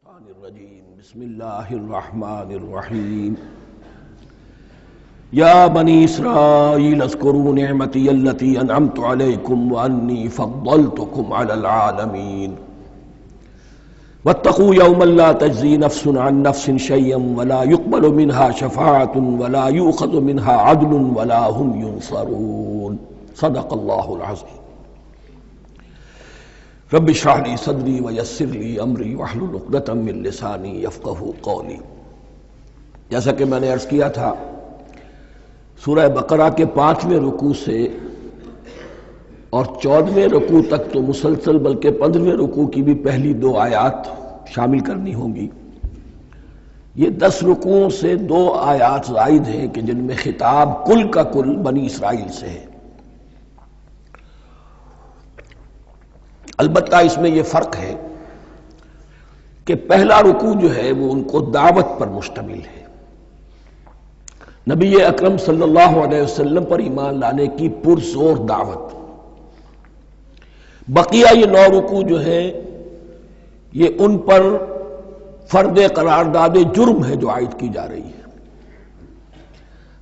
الشیطان الرجیم بسم اللہ الرحمن الرحیم یا بنی اسرائیل اذکروا نعمتی التی انعمت علیکم وانی فضلتکم علی العالمین واتقوا یوما لا تجزی نفس عن نفس شیئا ولا يقبل منها شفاعة ولا یؤخذ منها عدل ولا هم ینصرون صدق اللہ العظیم رب اشرح لي صدری ویسر لي امری واحلل عقدۃ من لسانی یفقہوا قولی۔ جیسا کہ میں نے عرض کیا تھا، سورہ بقرہ کے 5ویں رکوع سے اور 14ویں رکوع تک تو مسلسل، بلکہ 15ویں رکوع کی بھی پہلی 2 آیات شامل کرنی ہوں گی۔ یہ 10 رکوعوں سے 2 آیات زائد ہیں کہ جن میں خطاب کل کا کل بنی اسرائیل سے ہے۔ البتہ اس میں یہ فرق ہے کہ پہلا رکوع جو ہے وہ ان کو دعوت پر مشتمل ہے، نبی اکرم صلی اللہ علیہ وسلم پر ایمان لانے کی پرزور دعوت۔ بقیہ یہ 9 رکوع جو ہے یہ ان پر فرد قرارداد جرم ہے جو عائد کی جا رہی ہے۔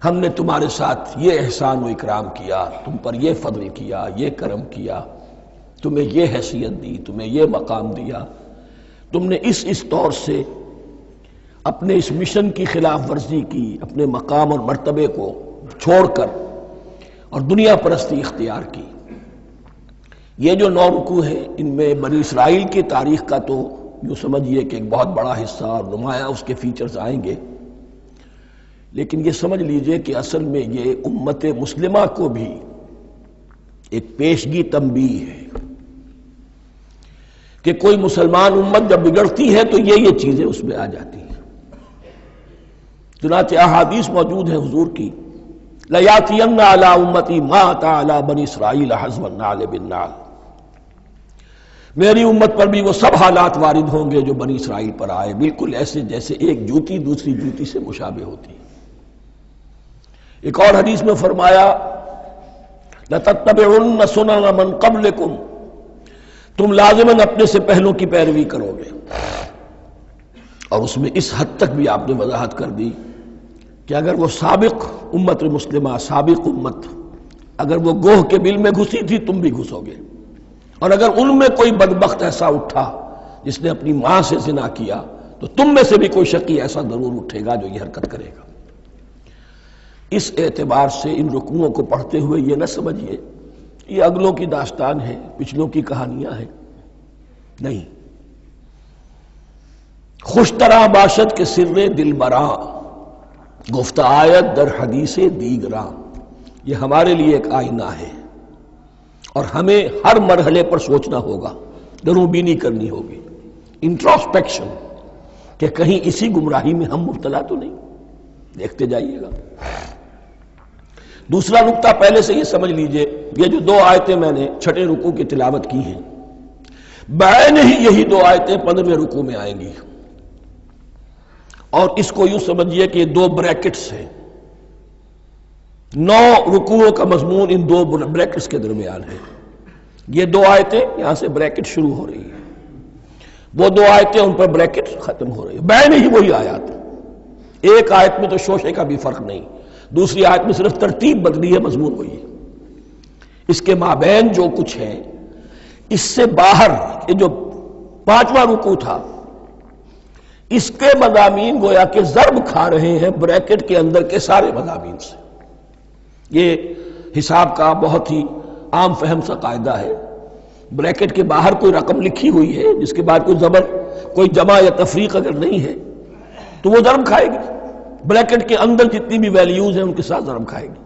ہم نے تمہارے ساتھ یہ احسان و اکرام کیا، تم پر یہ فضل کیا، یہ کرم کیا، تمہیں یہ حیثیت دی، تمہیں یہ مقام دیا، تم نے اس طور سے اپنے اس مشن کی خلاف ورزی کی، اپنے مقام اور مرتبے کو چھوڑ کر اور دنیا پرستی اختیار کی۔ یہ جو 9 رکوع ہیں ان میں بنی اسرائیل کی تاریخ کا تو یوں سمجھیے کہ ایک بہت بڑا حصہ اور نمایاں اس کے فیچرز آئیں گے، لیکن یہ سمجھ لیجئے کہ اصل میں یہ امت مسلمہ کو بھی ایک پیشگی تنبیہ ہے کہ کوئی مسلمان امت جب بگڑتی ہے تو یہ چیزیں اس میں آ جاتی ہیں۔ چنانچہ احادیث موجود ہیں حضور کی، لَيَأْتِيَنَّ عَلَىٰ أُمَّتِي مَا أَتَىٰ عَلَىٰ بَنِي إِسْرَائِيلَ حَذْوَ النَّعْلِ بِالنَّعْلِ۔ میری امت پر بھی وہ سب حالات وارد ہوں گے جو بنی اسرائیل پر آئے، بالکل ایسے جیسے ایک جوتی دوسری جوتی سے مشابہ ہوتی ہے۔ ایک اور حدیث میں فرمایا لَتَتَّبِعُنَّ سُنَنَ مَنْ قَبْلِكُمْ، تم لازماً اپنے سے پہلوں کی پیروی کرو گے۔ اور اس میں اس حد تک بھی آپ نے وضاحت کر دی کہ اگر وہ سابق امت مسلمہ، سابق امت، اگر وہ گوہ کے بل میں گھسی تھی تم بھی گھسو گے، اور اگر ان میں کوئی بدبخت ایسا اٹھا جس نے اپنی ماں سے زنا کیا تو تم میں سے بھی کوئی شقی ایسا ضرور اٹھے گا جو یہ حرکت کرے گا۔ اس اعتبار سے ان رکوعوں کو پڑھتے ہوئے یہ نہ سمجھیے یہ اگلوں کی داستان ہے، پچھلوں کی کہانیاں ہیں، نہیں۔ خوش طرح باشد کے سر دل براں، گفت آیت در حدیث دیگراں، یہ ہمارے لیے ایک آئینہ ہے اور ہمیں ہر مرحلے پر سوچنا ہوگا، دروں بینی کرنی ہوگی، انٹروسپیکشن، کہ کہیں اسی گمراہی میں ہم مبتلا تو نہیں۔ دیکھتے جائیے گا۔ دوسرا نقطہ پہلے سے یہ سمجھ لیجئے، یہ جو 2 آیتیں میں نے 6 رکوع کی تلاوت کی ہیں، بعین ہی یہی 2 آیتیں 15ویں رکوع میں آئیں گی، اور اس کو یوں سمجھیے کہ یہ 2 بریکٹس ہیں۔ 9 رکوعوں کا مضمون ان 2 بریکٹس کے درمیان ہے۔ یہ 2 آیتیں یہاں سے بریکٹ شروع ہو رہی ہیں، وہ 2 آیتیں ان پر بریکٹ ختم ہو رہی ہیں، بعین ہی وہی آیات۔ ایک آیت میں تو شوشے کا بھی فرق نہیں، دوسری آیت میں صرف ترتیب بدلی ہے، مضمون وہی ہے۔ اس کے مابین جو کچھ ہے، اس سے باہر یہ جو 5واں رکوع تھا، اس کے مضامین گویا کہ ضرب کھا رہے ہیں بریکٹ کے اندر کے سارے مضامین سے۔ یہ حساب کا بہت ہی عام فہم سا قاعدہ ہے، بریکٹ کے باہر کوئی رقم لکھی ہوئی ہے جس کے بعد کوئی زبر، کوئی جمع یا تفریق اگر نہیں ہے تو وہ ضرب کھائے گی، بریکٹ کے اندر جتنی بھی ویلیوز ہیں ان کے ساتھ ضرب کھائے گی۔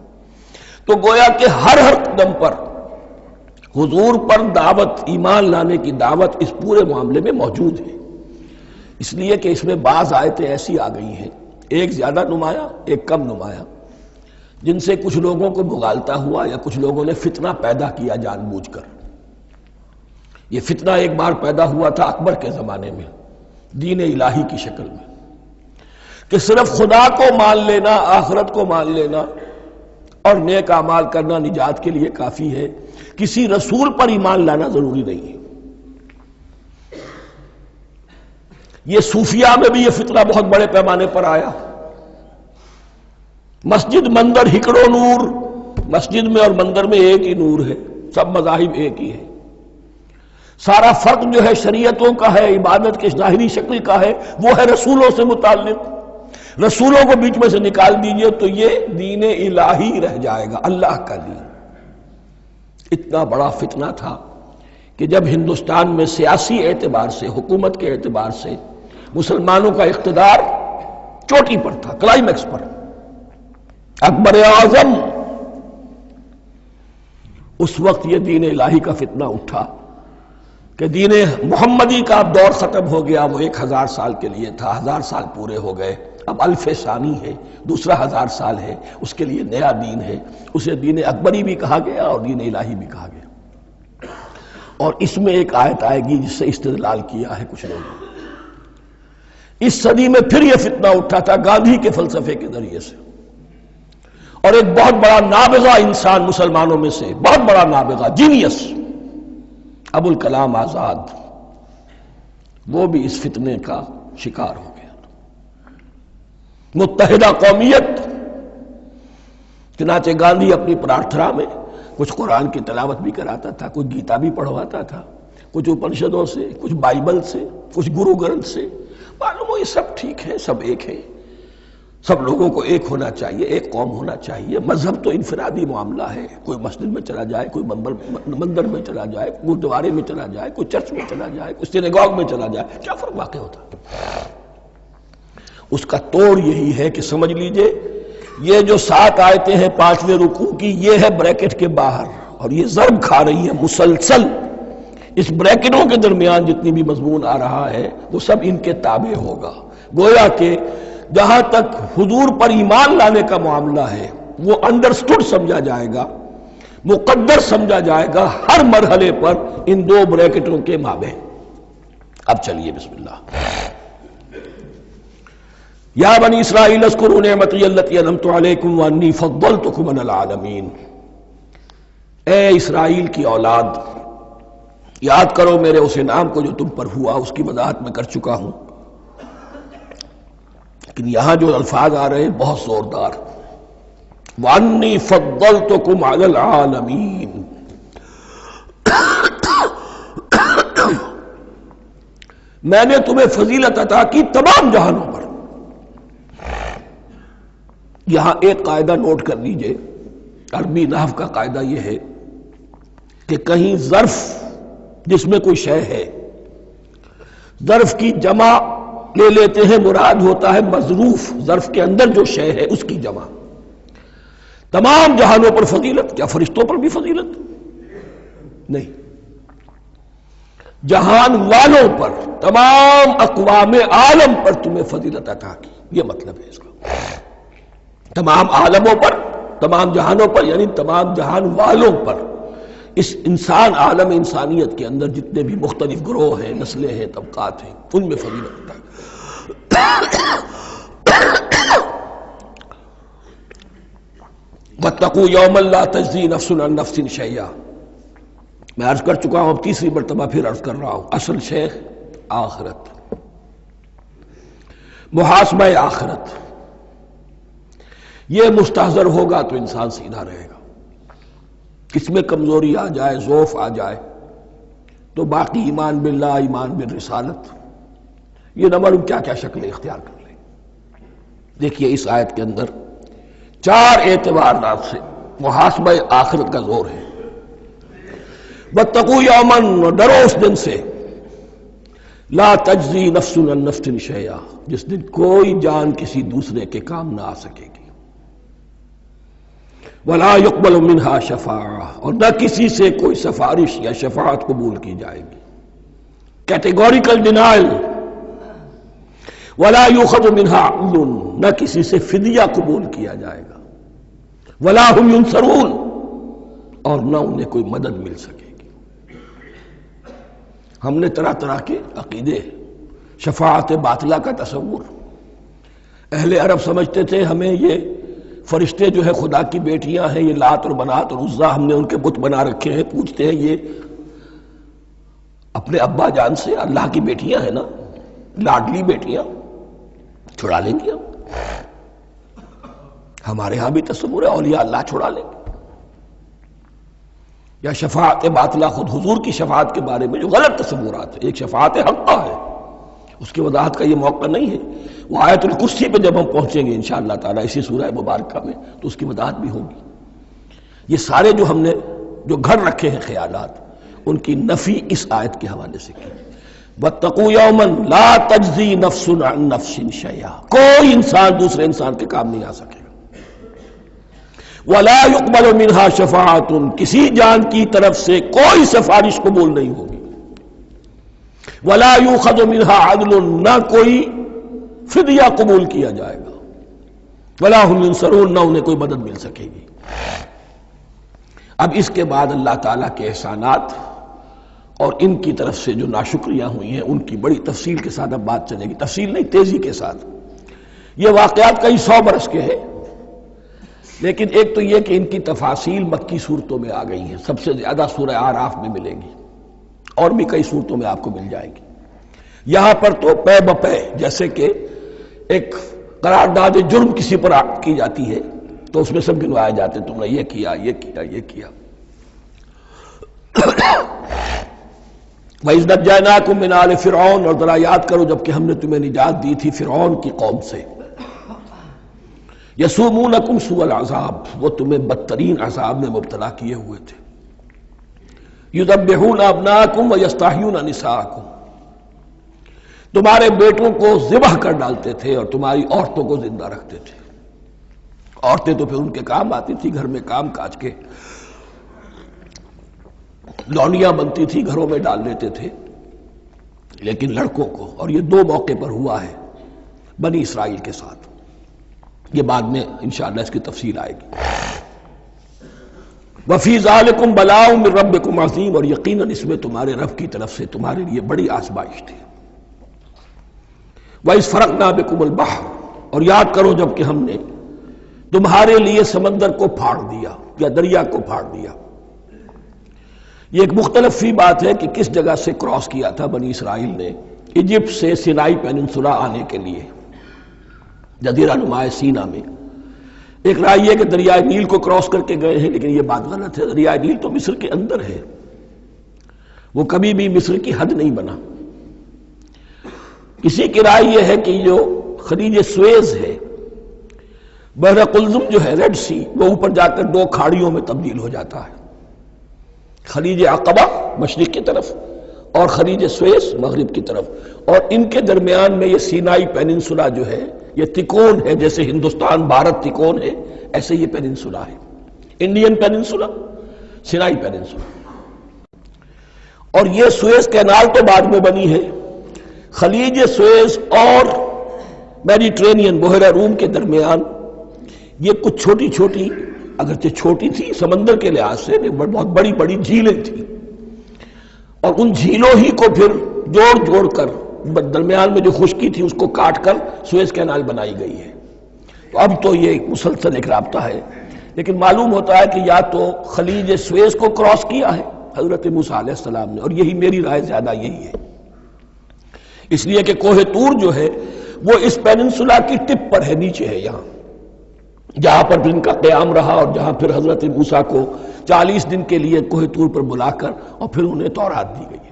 تو گویا کہ ہر قدم پر حضور پر دعوت، ایمان لانے کی دعوت اس پورے معاملے میں موجود ہے، اس لیے کہ اس میں بعض آیتیں ایسی آ گئی ہیں، ایک زیادہ نمایاں ایک کم نمایاں، جن سے کچھ لوگوں کو بغالتا ہوا یا کچھ لوگوں نے فتنہ پیدا کیا جان بوجھ کر۔ یہ فتنہ ایک بار پیدا ہوا تھا اکبر کے زمانے میں، دین الہی کی شکل میں، کہ صرف خدا کو مان لینا، آخرت کو مان لینا اور نیک اعمال کرنا نجات کے لیے کافی ہے، کسی رسول پر ایمان لانا ضروری نہیں ہے۔ یہ صوفیہ میں بھی یہ فتنہ بہت بڑے پیمانے پر آیا. مسجد مندر ہکڑو نور، مسجد میں اور مندر میں ایک ہی نور ہے، سب مذاہب ایک ہی ہے. سارا فرق جو ہے شریعتوں کا ہے، عبادت کی ظاہری شکل کا ہے، وہ ہے رسولوں سے متعلق. رسولوں کو بیچ میں سے نکال دیجئے تو یہ دین الہی رہ جائے گا، اللہ کا دین. اتنا بڑا فتنہ تھا کہ جب ہندوستان میں سیاسی اعتبار سے، حکومت کے اعتبار سے مسلمانوں کا اقتدار چوٹی پر تھا، کلائمیکس پر، اکبر اعظم، اس وقت یہ دین الہی کا فتنہ اٹھا کہ دین محمدی کا اب دور ختم ہو گیا. وہ 1000 سال کے لیے تھا، 1000 سال پورے ہو گئے، اب الف ثانی ہے، دوسرا 1000 سال ہے، اس کے لیے نیا دین ہے. اسے دین اکبری بھی کہا گیا اور دین الہی بھی کہا گیا. اور اس میں ایک آیت آئے گی جس سے استدلال کیا ہے کچھ لوگوں نے. اس صدی میں پھر یہ فتنہ اٹھا تھا گاندھی کے فلسفے کے ذریعے سے، اور ایک بہت بڑا نابغہ انسان مسلمانوں میں سے، بہت بڑا نابغہ، جینیس، ابوالکلام آزاد، وہ بھی اس فتنے کا شکار ہو گیا. متحدہ قومیت. چنانچہ گاندھی اپنی پرارتھنا میں کچھ قرآن کی تلاوت بھی کراتا تھا، کچھ گیتا بھی پڑھواتا تھا، کچھ اپنشدوں سے، کچھ بائبل سے، کچھ گرو گرنتھ سے. معلوم ہو یہ سب ٹھیک ہے، سب ایک ہے، سب لوگوں کو ایک ہونا چاہیے، ایک قوم ہونا چاہیے. مذہب تو انفرادی معاملہ ہے، کوئی مسجد میں چلا جائے، کوئی مندر میں چلا جائے، گردوارے میں چلا جائے، کوئی چرچ میں چلا جائے، کوئی سینیگاگ میں چلا جائے، کیا فرق واقع ہوتا ہے؟ اس کا توڑ یہی ہے کہ سمجھ لیجئے یہ جو 7 آیتیں ہیں 5ویں رکوع کی، یہ ہے بریکٹ کے باہر، اور یہ ضرب کھا رہی ہے مسلسل. اس بریکٹوں کے درمیان جتنی بھی مضمون آ رہا ہے وہ سب ان کے تابع ہوگا. گویا کہ جہاں تک حضور پر ایمان لانے کا معاملہ ہے وہ انڈرسٹوڈ سمجھا جائے گا، مقدر سمجھا جائے گا ہر مرحلے پر ان 2 بریکٹوں کے مابین. اب چلیے بسم اللہ. یا بنی اسرائیل اذکروا نعمتی التی انعمت علیکم وانی فضلتکم علی العالمین. اے اسرائیل کی اولاد، یاد کرو میرے اس انعام کو جو تم پر ہوا، اس کی وضاحت میں کر چکا ہوں. لیکن یہاں جو الفاظ آ رہے ہیں بہت زوردار. وانی فضلتکم علی العالمین. میں نے تمہیں فضیلت عطا کی تمام جہانوں پر. یہاں ایک قاعدہ نوٹ کر لیجئے، عربی نحو کا قاعدہ یہ ہے کہ کہیں ظرف جس میں کوئی شے ہے، ظرف کی جمع لے لیتے ہیں، مراد ہوتا ہے مظروف، ظرف کے اندر جو شے ہے اس کی جمع. تمام جہانوں پر فضیلت، کیا فرشتوں پر بھی فضیلت؟ نہیں، جہان والوں پر، تمام اقوام عالم پر تمہیں فضیلت عطا کی، یہ مطلب ہے اس کا. تمام عالموں پر، تمام جہانوں پر، یعنی تمام جہان والوں پر. اس انسان، عالم انسانیت کے اندر جتنے بھی مختلف گروہ ہیں، نسلیں ہیں، طبقات ہیں، ان میں فضیلت عطا کی. واتقوا یوما لا تجزی نفس عن نفس شیئا. میں عرض کر چکا ہوں، اب تیسری مرتبہ پھر عرض کر رہا ہوں. اصل شیخ آخرت، محاسبہ آخرت. یہ مستحضر ہوگا تو انسان سیدھا رہے گا. کس میں کمزوری آ جائے، ضعف آ جائے، تو باقی ایمان باللہ، ایمان بالرسالت، یہ نہ معلوم کیا کیا شکلیں اختیار کر لیں. دیکھیے اس آیت کے اندر 4 اعتبارات سے محاسبہ آخرت کا زور ہے. واتقوا یوما، ڈرو اس دن سے، لا تجزی نفس عن نفس شیئا، جس دن کوئی جان کسی دوسرے کے کام نہ آ سکے گی. ولا يقبل منها شفاعہ، اور نہ کسی سے کوئی سفارش یا شفاعت قبول کی جائے گی. Categorical denial. ولا يؤخذ منها عدل، نہ کسی سے فدیہ قبول کیا جائے گا. ولا هم ينصرون، اور نہ انہیں کوئی مدد مل سکے گی. ہم نے طرح طرح کے عقیدے، شفاعت باطلہ کا تصور. اہل عرب سمجھتے تھے ہمیں یہ فرشتے جو ہے خدا کی بیٹیاں ہیں، یہ لات اور منات اور عزا، ہم نے ان کے بت بنا رکھے ہیں. پوچھتے ہیں یہ اپنے ابا جان سے اللہ کی بیٹیاں ہیں نا، لاڈلی بیٹیاں چھڑا لیں گی ہمارے ہاں بھی تصور ہے اولیاء اللہ چھڑا لیں گے. یا شفاعت باطلہ، خود حضور کی شفاعت کے بارے میں جو غلط تصورات ہیں. ایک شفاعت حقہ ہے، اس کی وضاحت کا یہ موقع نہیں ہے. وہ آیت الکرسی پہ جب ہم پہنچیں گے انشاءاللہ تعالیٰ اسی سورہ مبارکہ میں تو اس کی وضاحت بھی ہوگی. یہ سارے جو ہم نے جو گھڑ رکھے ہیں خیالات، ان کی نفی اس آیت کے حوالے سے کی. وَاتَّقُوا يَوْمًا لَا تَجْزِي نَفْسٌ عَن نَفْسٍ شَيْئًا، کوئی انسان دوسرے انسان کے کام نہیں آ سکے. وَلَا يُقْبَلُ مِنْهَا شَفَاعَةٌ، کسی جان کی طرف سے کوئی سفارش قبول نہیں ہوگی. وَلَا يُؤْخَذُ مِنْهَا عَدْلٌ، نہ کوئی فدیہ قبول کیا جائے گا. وَلَا هُمْ يُنصَرُونَ، نہ انہیں کوئی مدد مل سکے گی. اب اس کے بعد اللہ تعالیٰ کے احسانات اور ان کی طرف سے جو ناشکریاں ہوئی ہیں ان کی بڑی تفصیل کے ساتھ اب بات چلے گی. تفصیل نہیں، تیزی کے ساتھ. یہ واقعات کئی 100 برس کے ہیں، لیکن ایک تو یہ کہ ان کی تفاصیل مکی صورتوں میں آ گئی ہیں. سب سے زیادہ سورہ اعراف میں ملے گی، اور بھی کئی صورتوں میں آپ کو مل جائے گی. یہاں پر تو پے بپے، جیسے کہ ایک قرارداد جرم کسی پر کی جاتی ہے تو اس میں سب گنوائے جاتے، تم نے یہ کیا، یہ کیا، یہ کیا. وَإِذْ نَجَّيْنَاكُمْ مِنْ آلِ فِرْعَوْنَ، اور ذرا یاد کرو جب کہ ہم نے تمہیں نجات دی تھی فرعون کی قوم سے. یسومونکم سوء العذاب، وہ تمہیں بدترین عذاب میں مبتلا کیے ہوئے تھے. یذبحون ابناءکم ویستحیون نساءکم، تمہارے بیٹوں کو ذبح کر ڈالتے تھے اور تمہاری عورتوں کو زندہ رکھتے تھے. عورتیں تو پھر ان کے کام آتی تھی، گھر میں کام کاج کے لونیاں بنتی تھی، گھروں میں ڈال لیتے تھے. لیکن لڑکوں کو، اور یہ 2 موقع پر ہوا ہے بنی اسرائیل کے ساتھ، یہ بعد میں انشاءاللہ اس کی تفصیل آئے گی. وَفِي ذَلِكُمْ بَلَاءٌ مِّن رَبِّكُمْ عَظِيمٌ، اور یقیناً اس میں تمہارے رب کی طرف سے تمہارے لیے بڑی آزمائش تھی. وَإِذْ فَرَقْنَا بِكُمُ الْبَحْرَ، اور یاد کرو جب کہ ہم نے تمہارے لیے سمندر کو پھاڑ دیا یا دریا کو پھاڑ دیا. یہ ایک مختلف فی بات ہے کہ کس جگہ سے کراس کیا تھا بنی اسرائیل نے ایجپٹ سے سینائی پیننسولا آنے کے لیے جزیرہ نما سینا میں. ایک رائے یہ کہ دریائے نیل کو کراس کر کے گئے ہیں، لیکن یہ بات غلط ہے. دریائے نیل تو مصر کے اندر ہے، وہ کبھی بھی مصر کی حد نہیں بنا. کسی کی رائے یہ ہے کہ جو خلیج سویز ہے، بحر قلزم جو ہے، ریڈ سی، وہ اوپر جا کر 2 کھاڑیوں میں تبدیل ہو جاتا ہے. خلیج عقبہ مشرق کی طرف اور خلیج سویز مغرب کی طرف، اور ان کے درمیان میں یہ سینائی پیننسولا جو ہے یہ تکون ہے. جیسے ہندوستان بھارت تکون ہے، ایسے یہ پیننسولا ہے، انڈین پیننسولا، سینائی پیننسولا. اور یہ سویز کینال تو بعد میں بنی ہے. خلیج سویز اور میڈیٹرینین بحیرہ روم کے درمیان یہ کچھ چھوٹی چھوٹی، اگرچہ چھوٹی تھی سمندر کے لحاظ سے، بہت بڑی بڑی جھیلیں تھیں، اور ان جھیلوں ہی کو پھر جوڑ جوڑ کر درمیان میں جو خشکی تھی اس کو کاٹ کر سویز کینال بنائی گئی ہے. تو اب تو یہ مسلسل ایک رابطہ ہے، لیکن معلوم ہوتا ہے کہ یا تو خلیج سویز کو کراس کیا ہے حضرت موسیٰ علیہ السلام نے، اور یہی میری رائے زیادہ یہی ہے، اس لیے کہ کوہ طور جو ہے وہ اس پیننسولا کی ٹپ پر ہے، نیچے ہے یہاں، جہاں پر ان کا قیام رہا اور جہاں پھر حضرت موسیٰ کو 40 دن کے لیے کوہ طور پر بلا کر اور پھر انہیں تورات دی گئی ہے.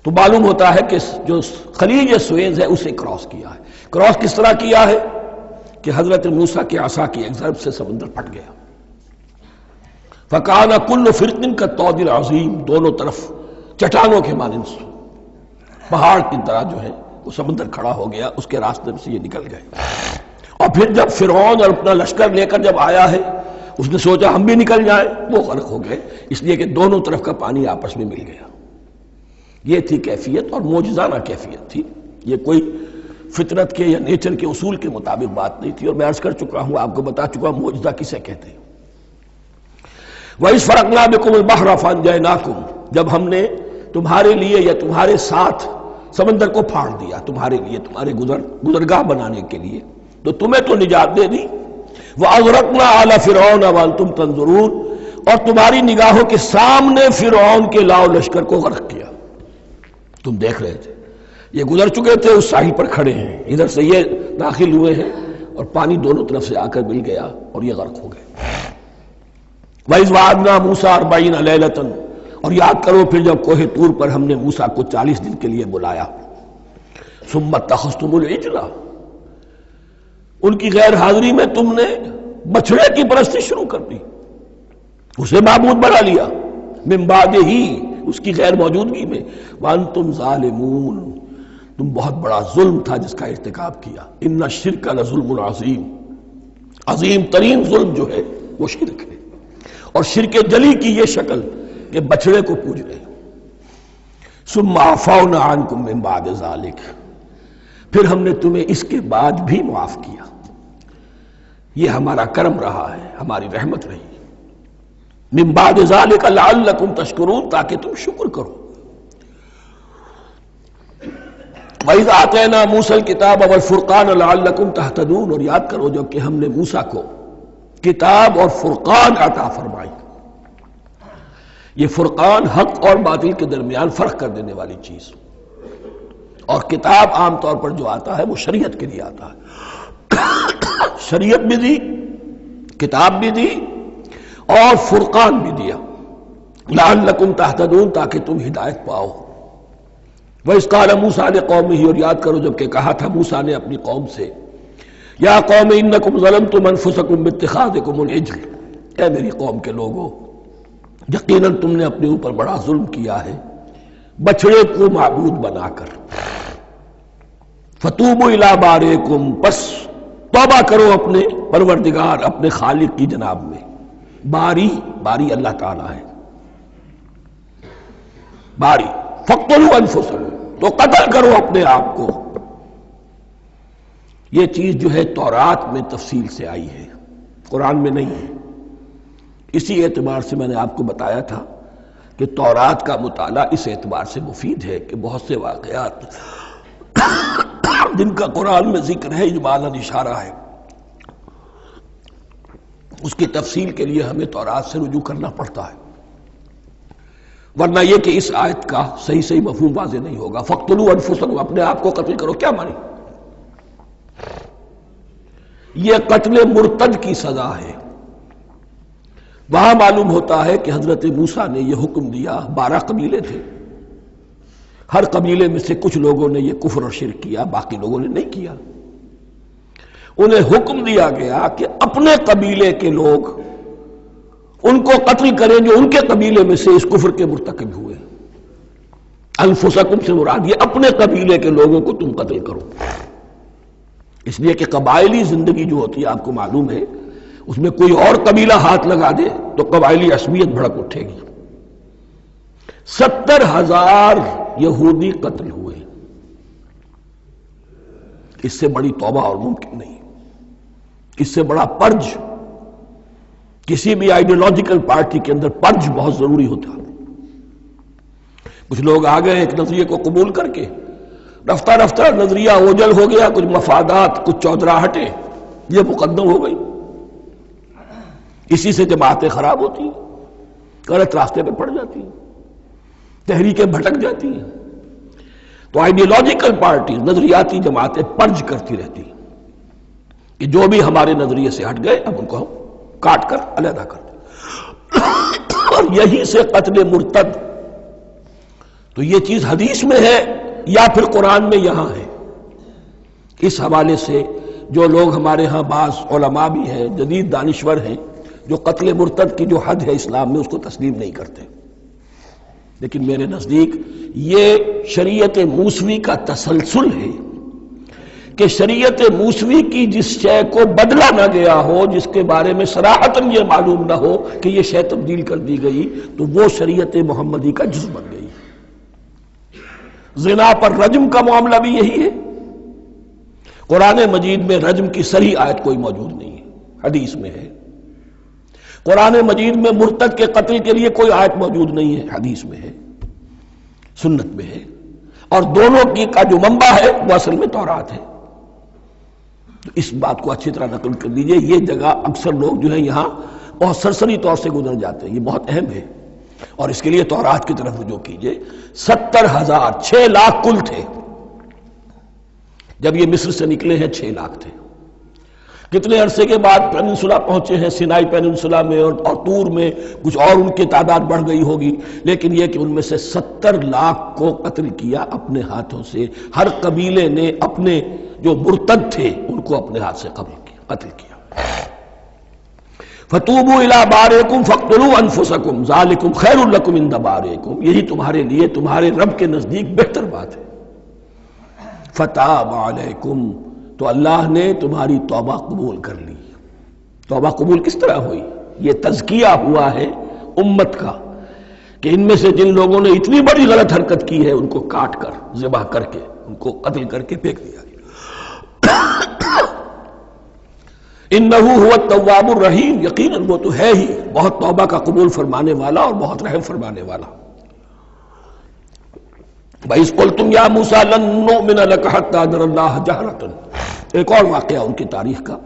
تو معلوم ہوتا ہے کہ جو خلیج سویز ہے اسے کراس کیا ہے. کراس کس طرح کیا ہے کہ حضرت موسیٰ کے عصا کی ایک ضرب سے سمندر پھٹ گیا. فَكَانَ كُلُّ فِرْقٍ كَالطَّوْدِ الْعَظِيمِ، دونوں طرف چٹانوں کے مانند پہاڑ کی طرح جو ہے وہ سمندر کھڑا ہو گیا، اس کے راستے سے یہ نکل گئے. اور پھر جب فرعون اور اپنا لشکر لے کر جب آیا ہے اس نے سوچا ہم بھی نکل جائیں، وہ غرق ہو گئے، اس لیے کہ دونوں طرف کا پانی آپس میں مل گیا. یہ تھی کیفیت، اور معجزانہ کیفیت تھی. یہ کوئی فطرت کے یا نیچر کے اصول کے مطابق بات نہیں تھی، اور میں عرض کر چکا ہوں، آپ کو بتا چکا ہوں معجزہ کسے کہتے ہیں. وَإِذْ فَرَقْنَا بِكُمُ الْبَحْرَ فَأَنْجَيْنَاكُمْ، جب ہم نے تمہارے لیے یا تمہارے ساتھ سمندر کو پھاڑ دیا، تمہارے لیے، تمہارے گزرگاہ بنانے کے لیے، تو تمہیں تو نجات دے دی. وَأَغْرَقْنَا آلَ فِرْعَوْنَ وَأَنْتُمْ تَنظُرُونَ، اور تمہاری نگاہوں کے سامنے فرعون کے لاؤ لشکر کو غرق کیا، تم دیکھ رہے تھے. یہ گزر چکے تھے، اس ساحل پر کھڑے ہیں، ادھر سے یہ داخل ہوئے ہیں اور پانی دونوں طرف سے آ کر مل گیا اور یہ غرق ہو گئے۔ وَإِذْ وَعَدْنَا مُوسَىٰ 40 لَيْلَةً، اور یاد کرو پھر جب کوہ طور پر ہم نے موسیٰ کو 40 دن کے لیے بلایا۔ ثُمَّ اتَّخَذْتُمُ الْعِجْلَ، ان کی غیر حاضری میں تم نے بچھڑے کی پرستی شروع کر دی، اسے معبود بنا لیا، من بعدہ، اس کی غیر موجودگی میں، وَأَنْتُمْ ظَالِمُونَ، تم بہت بڑا ظلم تھا جس کا ارتکاب کیا۔ ان الشرک لظلم عظیم، عظیم ترین ظلم جو ہے وہ شرک ہے، اور شرک جلی کی یہ شکل کہ بچڑے کو پوج رہے۔ ثم عفونا عنکم من بعد ذلک، پھر ہم نے تمہیں اس کے بعد بھی معاف کیا، یہ ہمارا کرم رہا ہے، ہماری رحمت رہی۔ من بعد ذلک لعلکم تشکرون، تاکہ تم شکر کرو۔ وَإِذْ آتَيْنَا مُوسَى الْكِتَابَ وَالْفُرْقَانَ لَعَلَّكُمْ تَهْتَدُونَ، اور یاد کرو جب کہ ہم نے موسیٰ کو کتاب اور فرقان عطا فرمائی۔ یہ فرقان حق اور باطل کے درمیان فرق کر دینے والی چیز، اور کتاب عام طور پر جو آتا ہے وہ شریعت کے لیے آتا ہے، شریعت بھی دی، کتاب بھی دی، اور فرقان بھی دیا، لعلکم تہتدون، تاکہ تم ہدایت پاؤ۔ وَإِذْ قَالَ مُوسَىٰ لِقَوْمِهِ، اور یاد کرو جب کہ کہا تھا موسیٰ نے اپنی قوم سے، یا قوم انکم ظلمتم انفسکم باتخاذکم العجل، اے میری قوم کے لوگو، یقیناً تم نے اپنے اوپر بڑا ظلم کیا ہے بچڑے کو معبود بنا کر۔ فتوبوا الی بارئکم، پس توبہ کرو اپنے پروردگار، اپنے خالق کی جناب میں۔ باری، باری اللہ تعالیٰ ہے، باری۔ فاقتلوا انفسکم، تو قتل کرو اپنے آپ کو۔ یہ چیز جو ہے تورات میں تفصیل سے آئی ہے، قرآن میں نہیں ہے۔ اسی اعتبار سے میں نے آپ کو بتایا تھا کہ تورات کا مطالعہ اس اعتبار سے مفید ہے کہ بہت سے واقعات جن کا قرآن میں ذکر ہے، اجمالاً اشارہ ہے، اس کی تفصیل کے لیے ہمیں تورات سے رجوع کرنا پڑتا ہے، ورنہ یہ کہ اس آیت کا صحیح مفہوم واضح نہیں ہوگا۔ فاقتلوا انفسکم، اپنے آپ کو قتل کرو، کیا مانی؟ یہ قتل مرتد کی سزا ہے۔ وہاں معلوم ہوتا ہے کہ حضرت موسیٰ نے یہ حکم دیا، 12 قبیلے تھے، ہر قبیلے میں سے کچھ لوگوں نے یہ کفر اور شرک کیا، باقی لوگوں نے نہیں کیا۔ انہیں حکم دیا گیا کہ اپنے قبیلے کے لوگ ان کو قتل کریں جو ان کے قبیلے میں سے اس کفر کے مرتکب ہوئے۔ انفسکم سے مراد یہ اپنے قبیلے کے لوگوں کو تم قتل کرو، اس لیے کہ قبائلی زندگی جو ہوتی ہے آپ کو معلوم ہے، اس میں کوئی اور قبیلہ ہاتھ لگا دے تو قبائلی عصبیت بھڑک اٹھے گی۔ 70,000 یہودی قتل ہوئے، اس سے بڑی توبہ اور ممکن نہیں، اس سے بڑا پرج، کسی بھی آئیڈیولوجیکل پارٹی کے اندر پرج بہت ضروری ہوتا ہے۔ کچھ لوگ آ گئے ایک نظریے کو قبول کر کے، رفتہ رفتہ نظریہ اوجل ہو گیا، کچھ مفادات، کچھ چودراہٹیں یہ مقدم ہو گئی، اسی سے جماعتیں خراب ہوتی ہیں، غلط راستے پہ پڑ جاتی ہیں، تحریکیں بھٹک جاتی ہیں۔ تو آئیڈیولوجیکل پارٹی، نظریاتی جماعتیں پرج کرتی رہتی ہیں کہ جو بھی ہمارے نظریے سے ہٹ گئے اب ان کو ہم کاٹ کر علیحدہ کر دیں، اور یہی سے قتل مرتد۔ تو یہ چیز حدیث میں ہے یا پھر قرآن میں یہاں ہے۔ اس حوالے سے جو لوگ ہمارے ہاں بعض علماء بھی ہیں، جدید دانشور ہیں، جو قتل مرتد کی جو حد ہے اسلام میں اس کو تسلیم نہیں کرتے، لیکن میرے نزدیک یہ شریعت موسوی کا تسلسل ہے کہ شریعت موسوی کی جس شے کو بدلا نہ گیا ہو، جس کے بارے میں صراحتاً یہ معلوم نہ ہو کہ یہ شے تبدیل کر دی گئی، تو وہ شریعت محمدی کا جز بن گئی۔ زنا پر رجم کا معاملہ بھی یہی ہے۔ قرآن مجید میں رجم کی صریح آیت کوئی موجود نہیں ہے، حدیث میں ہے۔ قرآن مجید میں مرتد کے قتل کے لیے کوئی آیت موجود نہیں ہے، حدیث میں ہے، سنت میں ہے، اور دونوں کی کا جو منبع ہے وہ اصل میں تورات ہے۔ تو اس بات کو اچھی طرح نقل کر دیجئے، یہ جگہ اکثر لوگ جو ہیں یہاں بہت سرسری طور سے گزر جاتے ہیں، یہ بہت اہم ہے، اور اس کے لیے تورات کی طرف رجوع کیجئے۔ 70,000، 6 لاکھ کل تھے، جب یہ مصر سے نکلے ہیں 6 لاکھ تھے. کتنے عرصے کے بعد پیننسولا پہنچے ہیں، سینائی پیننسولا میں اور طور میں کچھ اور ان کی تعداد بڑھ گئی ہوگی، لیکن یہ کہ ان میں سے 70 لاکھ کو قتل کیا اپنے ہاتھوں سے. ہر قبیلے نے اپنے جو مرتد تھے ان کو اپنے ہاتھ سے قتل کیا. فَتُوبُوا إِلَىٰ بَارِئِكُمْ فَاقْتُلُوا أَنفُسَكُمْ ذَلِكُمْ خَيْرٌ لَكُمْ عِندَ بَارِئِكُمْ، یہی تمہارے لیے تمہارے رب کے نزدیک بہتر بات ہے. فَتَابَ عَلَيْكُمْ، تو اللہ نے تمہاری توبہ قبول کر لی. توبہ قبول کس طرح ہوئی؟ یہ تزکیہ ہوا ہے امت کا کہ ان میں سے جن لوگوں نے اتنی بڑی غلط حرکت کی ہے ان کو کاٹ کر، ذبح کر کے، ان کو قتل کر کے پھینک دیا. انہو هو التواب الرحیم، یقیناً وہ تو ہے ہی بہت توبہ کا قبول فرمانے والا اور بہت رحم فرمانے والا. وَإِذْ قُلْتُمْ يَا مُوسَىٰ لَن نُّؤْمِنَ لَكَ حَتَّىٰ نَرَى اللَّهَ جَهْرَةً، ایک اور واقعہ ان کی تاریخ کا.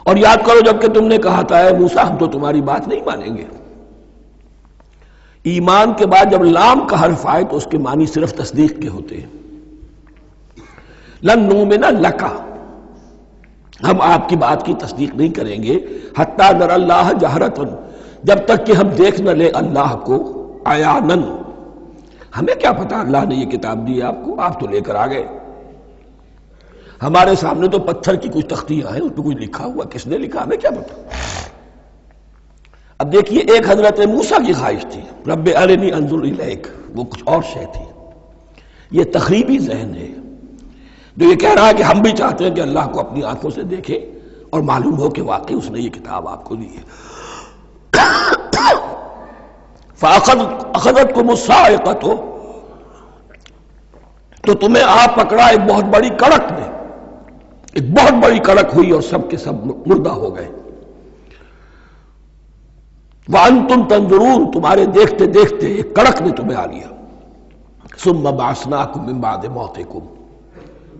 اور یاد کرو جب کہ تم نے کہا تھا اے موسیٰ ہم تو تمہاری بات نہیں مانیں گے. ایمان کے بعد جب لام کا حرف آئے تو اس کے معنی صرف تصدیق کے ہوتے ہیں. لن نؤمن لک، ہم آپ کی بات کی تصدیق نہیں کریں گے، حتی نری اللہ جہرۃ، جب تک کہ ہم دیکھ نہ لیں اللہ کو عیاناً. ہمیں کیا پتا اللہ نے یہ کتاب دی آپ کو، آپ تو لے کر آ گئے. ہمارے سامنے تو پتھر کی کچھ تختیاں ہیں، اس پہ کچھ لکھا ہوا، کس نے لکھا ہمیں کیا پتا. اب دیکھیے ایک حضرت موسیٰ کی خواہش تھی رب ارنی انظر الیک، وہ کچھ اور شے تھی. یہ تخریبی ذہن ہے جو یہ کہہ رہا ہے کہ ہم بھی چاہتے ہیں کہ اللہ کو اپنی آنکھوں سے دیکھیں اور معلوم ہو کہ واقعی اس نے یہ کتاب آپ کو دی ہے. فَأَخَذَتْكُمُ الصَّاعِقَةُ، تو تمہیں آپ پکڑا ایک بہت بڑی کڑک نے، ایک بہت بڑی کڑک ہوئی اور سب کے سب مردہ ہو گئے. وَأَنْتُمْ تَنظُرُونَ، تمہارے دیکھتے دیکھتے ایک کڑک نے تمہیں آ لیا. ثُمَّ بَعَثْنَاكُمْ مِنْ بَعْدِ مَوْتِكُمْ،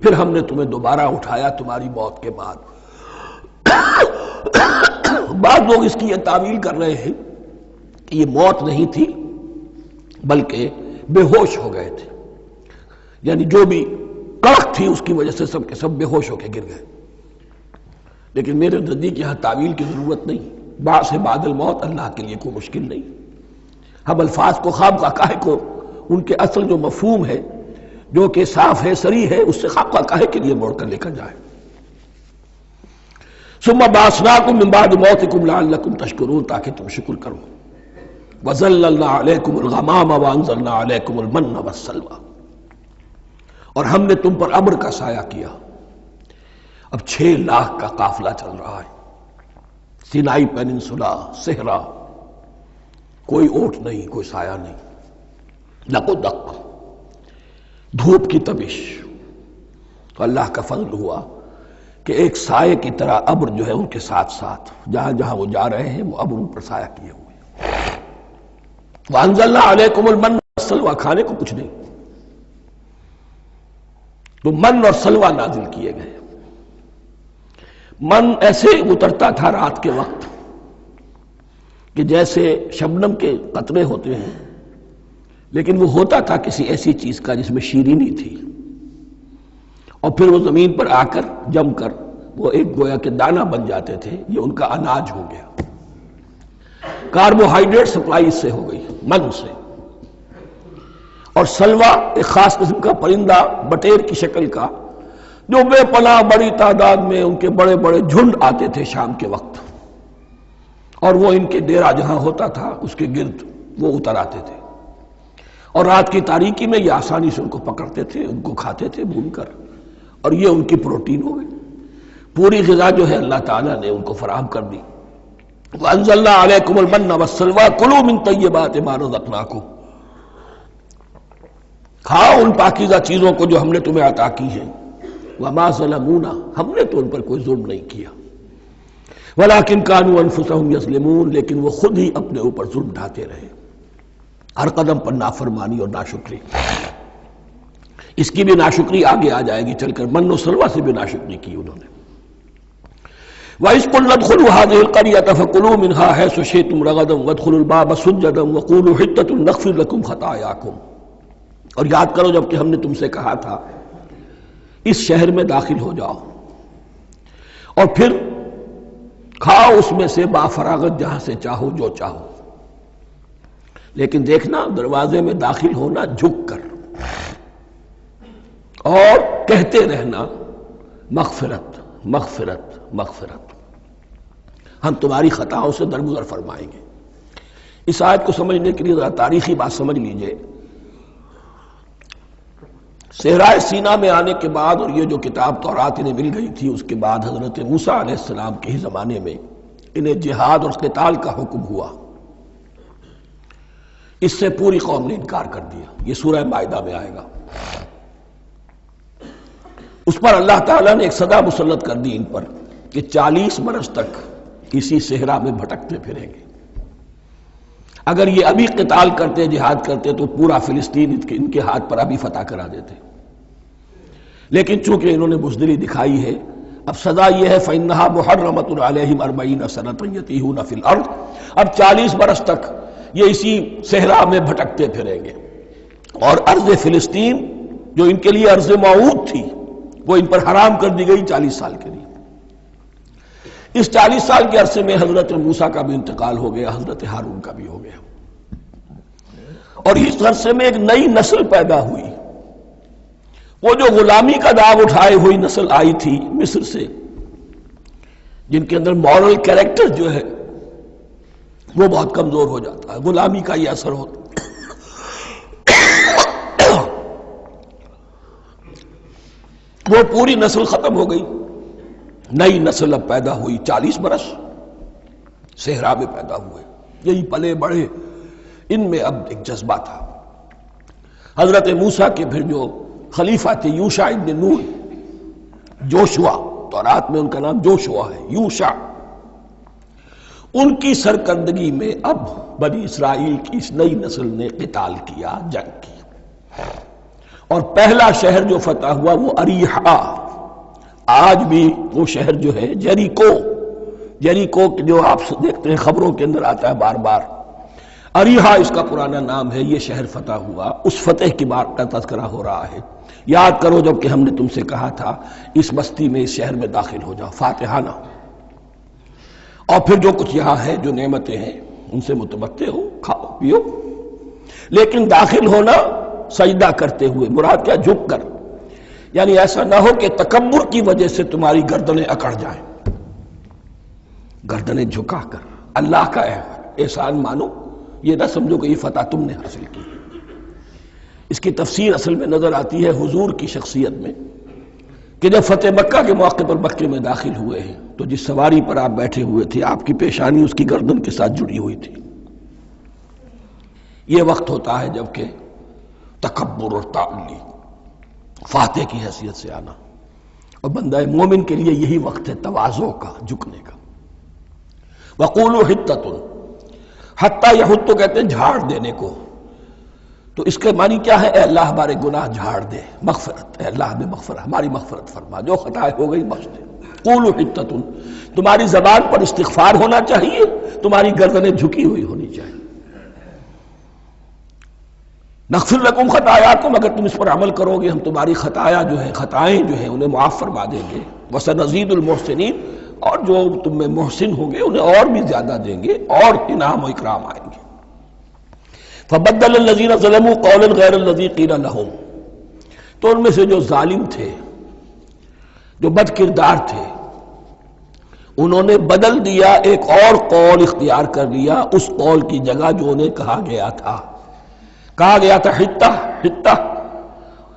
پھر ہم نے تمہیں دوبارہ اٹھایا تمہاری موت کے بعد. بعض لوگ اس کی یہ تعویل کر رہے ہیں کہ یہ موت نہیں تھی بلکہ بے ہوش ہو گئے تھے، یعنی جو بھی کڑک تھی اس کی وجہ سے سب کے سب بے ہوش ہو کے گر گئے. لیکن میرے نزدیک یہاں تعویل کی ضرورت نہیں. بعث بعد الموت اللہ کے لیے کوئی مشکل نہیں. ہم الفاظ کو خواب کا کاہے کو ان کے اصل جو مفہوم ہے جو کہ صاف ہے صریح ہے اس سے خواب کا کاہے کے لیے موڑ کر لے کر جائے. ثم بعثناکم من بعد موتکم لعلکم تشکرون، تاکہ تم شکر کرو. وظللنا علیکم الغمام وانزلنا علیکم المن والسلوى، اور ہم نے تم پر ابر کا سایہ کیا. اب 6 لاکھ کا قافلہ چل رہا ہے، سینائی پیننسولا، صحرا، کوئی اوٹ نہیں، کوئی سایہ نہیں، دق و دق، دھوپ کی تپش. تو اللہ کا فضل ہوا کہ ایک سائے کی طرح ابر جو ہے ان کے ساتھ ساتھ جہاں جہاں وہ جا رہے ہیں وہ ابر ان پر سایہ کیے ہوئے. وَأَنزَلْنَا عَلَيْكُمُ الْمَنَّ وَالسَّلْوَىٰ، کھانے کو کچھ نہیں تو من اور سلوہ نازل کیے گئے. من ایسے اترتا تھا رات کے وقت کہ جیسے شبنم کے قطرے ہوتے ہیں، لیکن وہ ہوتا تھا کسی ایسی چیز کا جس میں شیرینی تھی، اور پھر وہ زمین پر آ کر جم کر وہ ایک گویا کے دانہ بن جاتے تھے. یہ ان کا اناج ہو گیا. کاربوہائیڈریٹ سپلائی اس سے ہو گئی من سے. اور سلوہ ایک خاص قسم کا پرندہ بٹیر کی شکل کا جو بے پناہ بڑی تعداد میں ان کے بڑے بڑے جھنڈ آتے تھے شام کے وقت، اور وہ ان کے ڈیرا جہاں ہوتا تھا اس کے گرد وہ اتر آتے تھے، اور رات کی تاریکی میں یہ آسانی سے ان کو پکڑتے تھے، ان کو کھاتے تھے بھون کر، اور یہ ان کی پروٹین ہو گئی. پوری غذا جو ہے اللہ تعالیٰ نے ان کو فراہم کر دی. وَأَنزَلْنَا عَلَيْكُمُ الْمَنَّ وَالسَّلْوَىٰ كُلُوا مِن طَيِّبَاتِ مَا رَزَقْنَاكُمْ، کھاؤ ان پاکیزہ چیزوں کو جو ہم نے تمہیں عطا کی ہیں. وَمَا ظَلَمُونَا، ہم نے تو ان پر کوئی ظلم نہیں کیا. وَلَٰكِن كَانُوا أَنفُسَهُمْ يَظْلِمُونَ، لیکن وہ خود ہی اپنے اوپر ظلم ڈھاتے رہے، ہر قدم پر نافرمانی اور ناشکری. اس کی بھی ناشکری آگے آ جائے گی چل کر، من و سلوہ سے بھی ناشکری کی انہوں نے. وَإِذْ قُلْنَا ادْخُلُوا هَٰذِهِ الْقَرْيَةَ فَكُلُوا مِنْهَا حَيْثُ شِئْتُمْ رَغَدًا وَادْخُلُوا الْبَابَ سُجَّدًا وَقُولُوا حِطَّةٌ نَغْفِرْ لَكُمْ خَطَايَاكُمْ. اور یاد کرو جب کہ ہم نے تم سے کہا تھا اس شہر میں داخل ہو جاؤ اور پھر کھاؤ اس میں سے بافراغت جہاں سے چاہو جو چاہو، لیکن دیکھنا دروازے میں داخل ہونا جھک کر اور کہتے رہنا مغفرت مغفرت مغفرت، ہم تمہاری خطاؤں سے درگزر فرمائیں گے۔ اس آیت کو سمجھنے کے لیے ذرا تاریخی بات سمجھ لیجئے۔ صحرائے سینا میں آنے کے بعد، اور یہ جو کتاب تورات انہیں مل گئی تھی، اس کے بعد حضرت موسیٰ علیہ السلام کے ہی زمانے میں انہیں جہاد اور قتال کا حکم ہوا۔ اس سے پوری قوم نے انکار کر دیا، یہ سورہ مائدہ میں آئے گا۔ اس پر اللہ تعالیٰ نے ایک سزا مسلط کر دی ان پر کہ 40 برس تک اسی صحرا میں بھٹکتے پھریں گے۔ اگر یہ ابھی قتال کرتے، جہاد کرتے، تو پورا فلسطین ان کے ہاتھ پر ابھی فتح کرا دیتے، لیکن چونکہ انہوں نے بزدلی دکھائی ہے، اب سزا یہ ہے فَإِنَّهَا مُحَرَّمَةٌ عَلَيْهِمْ 40 سَنَةً يَتِيهُونَ فِي الْأَرْضِ، اب 40 برس تک یہ اسی صحرا میں بھٹکتے پھریں گے، اور ارض فلسطین جو ان کے لیے ارض موعود تھی وہ ان پر حرام کر دی گئی 40 سال کے لیے۔ اس 40 سال کے عرصے میں حضرت موسیٰ کا بھی انتقال ہو گیا، حضرت ہارون کا بھی ہو گیا، اور اس عرصے میں ایک نئی نسل پیدا ہوئی۔ وہ جو غلامی کا داغ اٹھائے ہوئی نسل آئی تھی مصر سے، جن کے اندر مورل کیریکٹر جو ہے وہ بہت کمزور ہو جاتا ہے، غلامی کا یہ اثر ہوتا ہے۔ وہ پوری نسل ختم ہو گئی، نئی نسل اب پیدا ہوئی، 40 برس صحرا میں پیدا ہوئے، یہی پلے بڑھے، ان میں اب ایک جذبہ تھا۔ حضرت موسیٰ کے پھر جو خلیفہ تھے یوشع ابن نون، جوشوا، تورات میں ان کا نام جوشوا ہے، یوشع، ان کی سرکردگی میں اب بنی اسرائیل کی اس نئی نسل نے قتال کیا، جنگ کی، اور پہلا شہر جو فتح ہوا وہ اریحا۔ آج بھی وہ شہر جو ہے جیریکو جو آپ دیکھتے ہیں خبروں کے اندر آتا ہے بار بار، اریحا اس کا پرانا نام ہے، یہ شہر فتح ہوا، اس فتح کی بات کا تذکرہ ہو رہا ہے۔ یاد کرو جب کہ ہم نے تم سے کہا تھا اس بستی میں، اس شہر میں داخل ہو جاؤ فاتحانہ، اور پھر جو کچھ یہاں ہے، جو نعمتیں ہیں، ان سے متمتع ہو، کھاؤ پیو، لیکن داخل ہونا سجدہ کرتے ہوئے، مراد کیا، جھک کر، یعنی ایسا نہ ہو کہ تکبر کی وجہ سے تمہاری گردنیں اکڑ جائیں، گردنیں جھکا کر اللہ کا احسان مانو، یہ نہ سمجھو کہ یہ فتح تم نے حاصل کی۔ اس کی تفسیر اصل میں نظر آتی ہے حضور کی شخصیت میں، کہ جب فتح مکہ کے موقع پر مکے میں داخل ہوئے ہیں تو جس سواری پر آپ بیٹھے ہوئے تھے، آپ کی پیشانی اس کی گردن کے ساتھ جڑی ہوئی تھی۔ یہ وقت ہوتا ہے جب کہ تکبر اور تعلی، فاتح کی حیثیت سے آنا، اور بندہ مومن کے لیے یہی وقت ہے تواضع کا، جھکنے کا۔ وَقُولُوا حِطَّةٌ، حتیٰ یہود تو کہتے ہیں جھاڑ دینے کو، تو اس کے معنی کیا ہے، اے اللہ ہمارے گناہ جھاڑ دے، مغفرت، اے اللہ ہمیں مغفرت، ہماری مغفرت فرما، جو خطائیں ہو گئی بخش دے۔ قولوا حِطَّةٌ، تمہاری زبان پر استغفار ہونا چاہیے، تمہاری گردنیں جھکی ہوئی ہونی چاہیے۔ نغفر لکم خطایاکم، اگر تم اس پر عمل کرو گے ہم تمہاری خطائیں جو ہیں انہیں معاف فرما دیں گے۔ وسنزید المحسنین، اور جو تم میں محسن ہوں گے انہیں اور بھی زیادہ دیں گے، اور انعام و اکرام آئیں گے۔ فبدل الذین ظلموا قولا غیر الذی قیل لہم، تو ان میں سے جو ظالم تھے، جو بد کردار تھے، انہوں نے بدل دیا، ایک اور قول اختیار کر لیا اس قول کی جگہ جو انہیں کہا گیا تھا حتہ حتہ،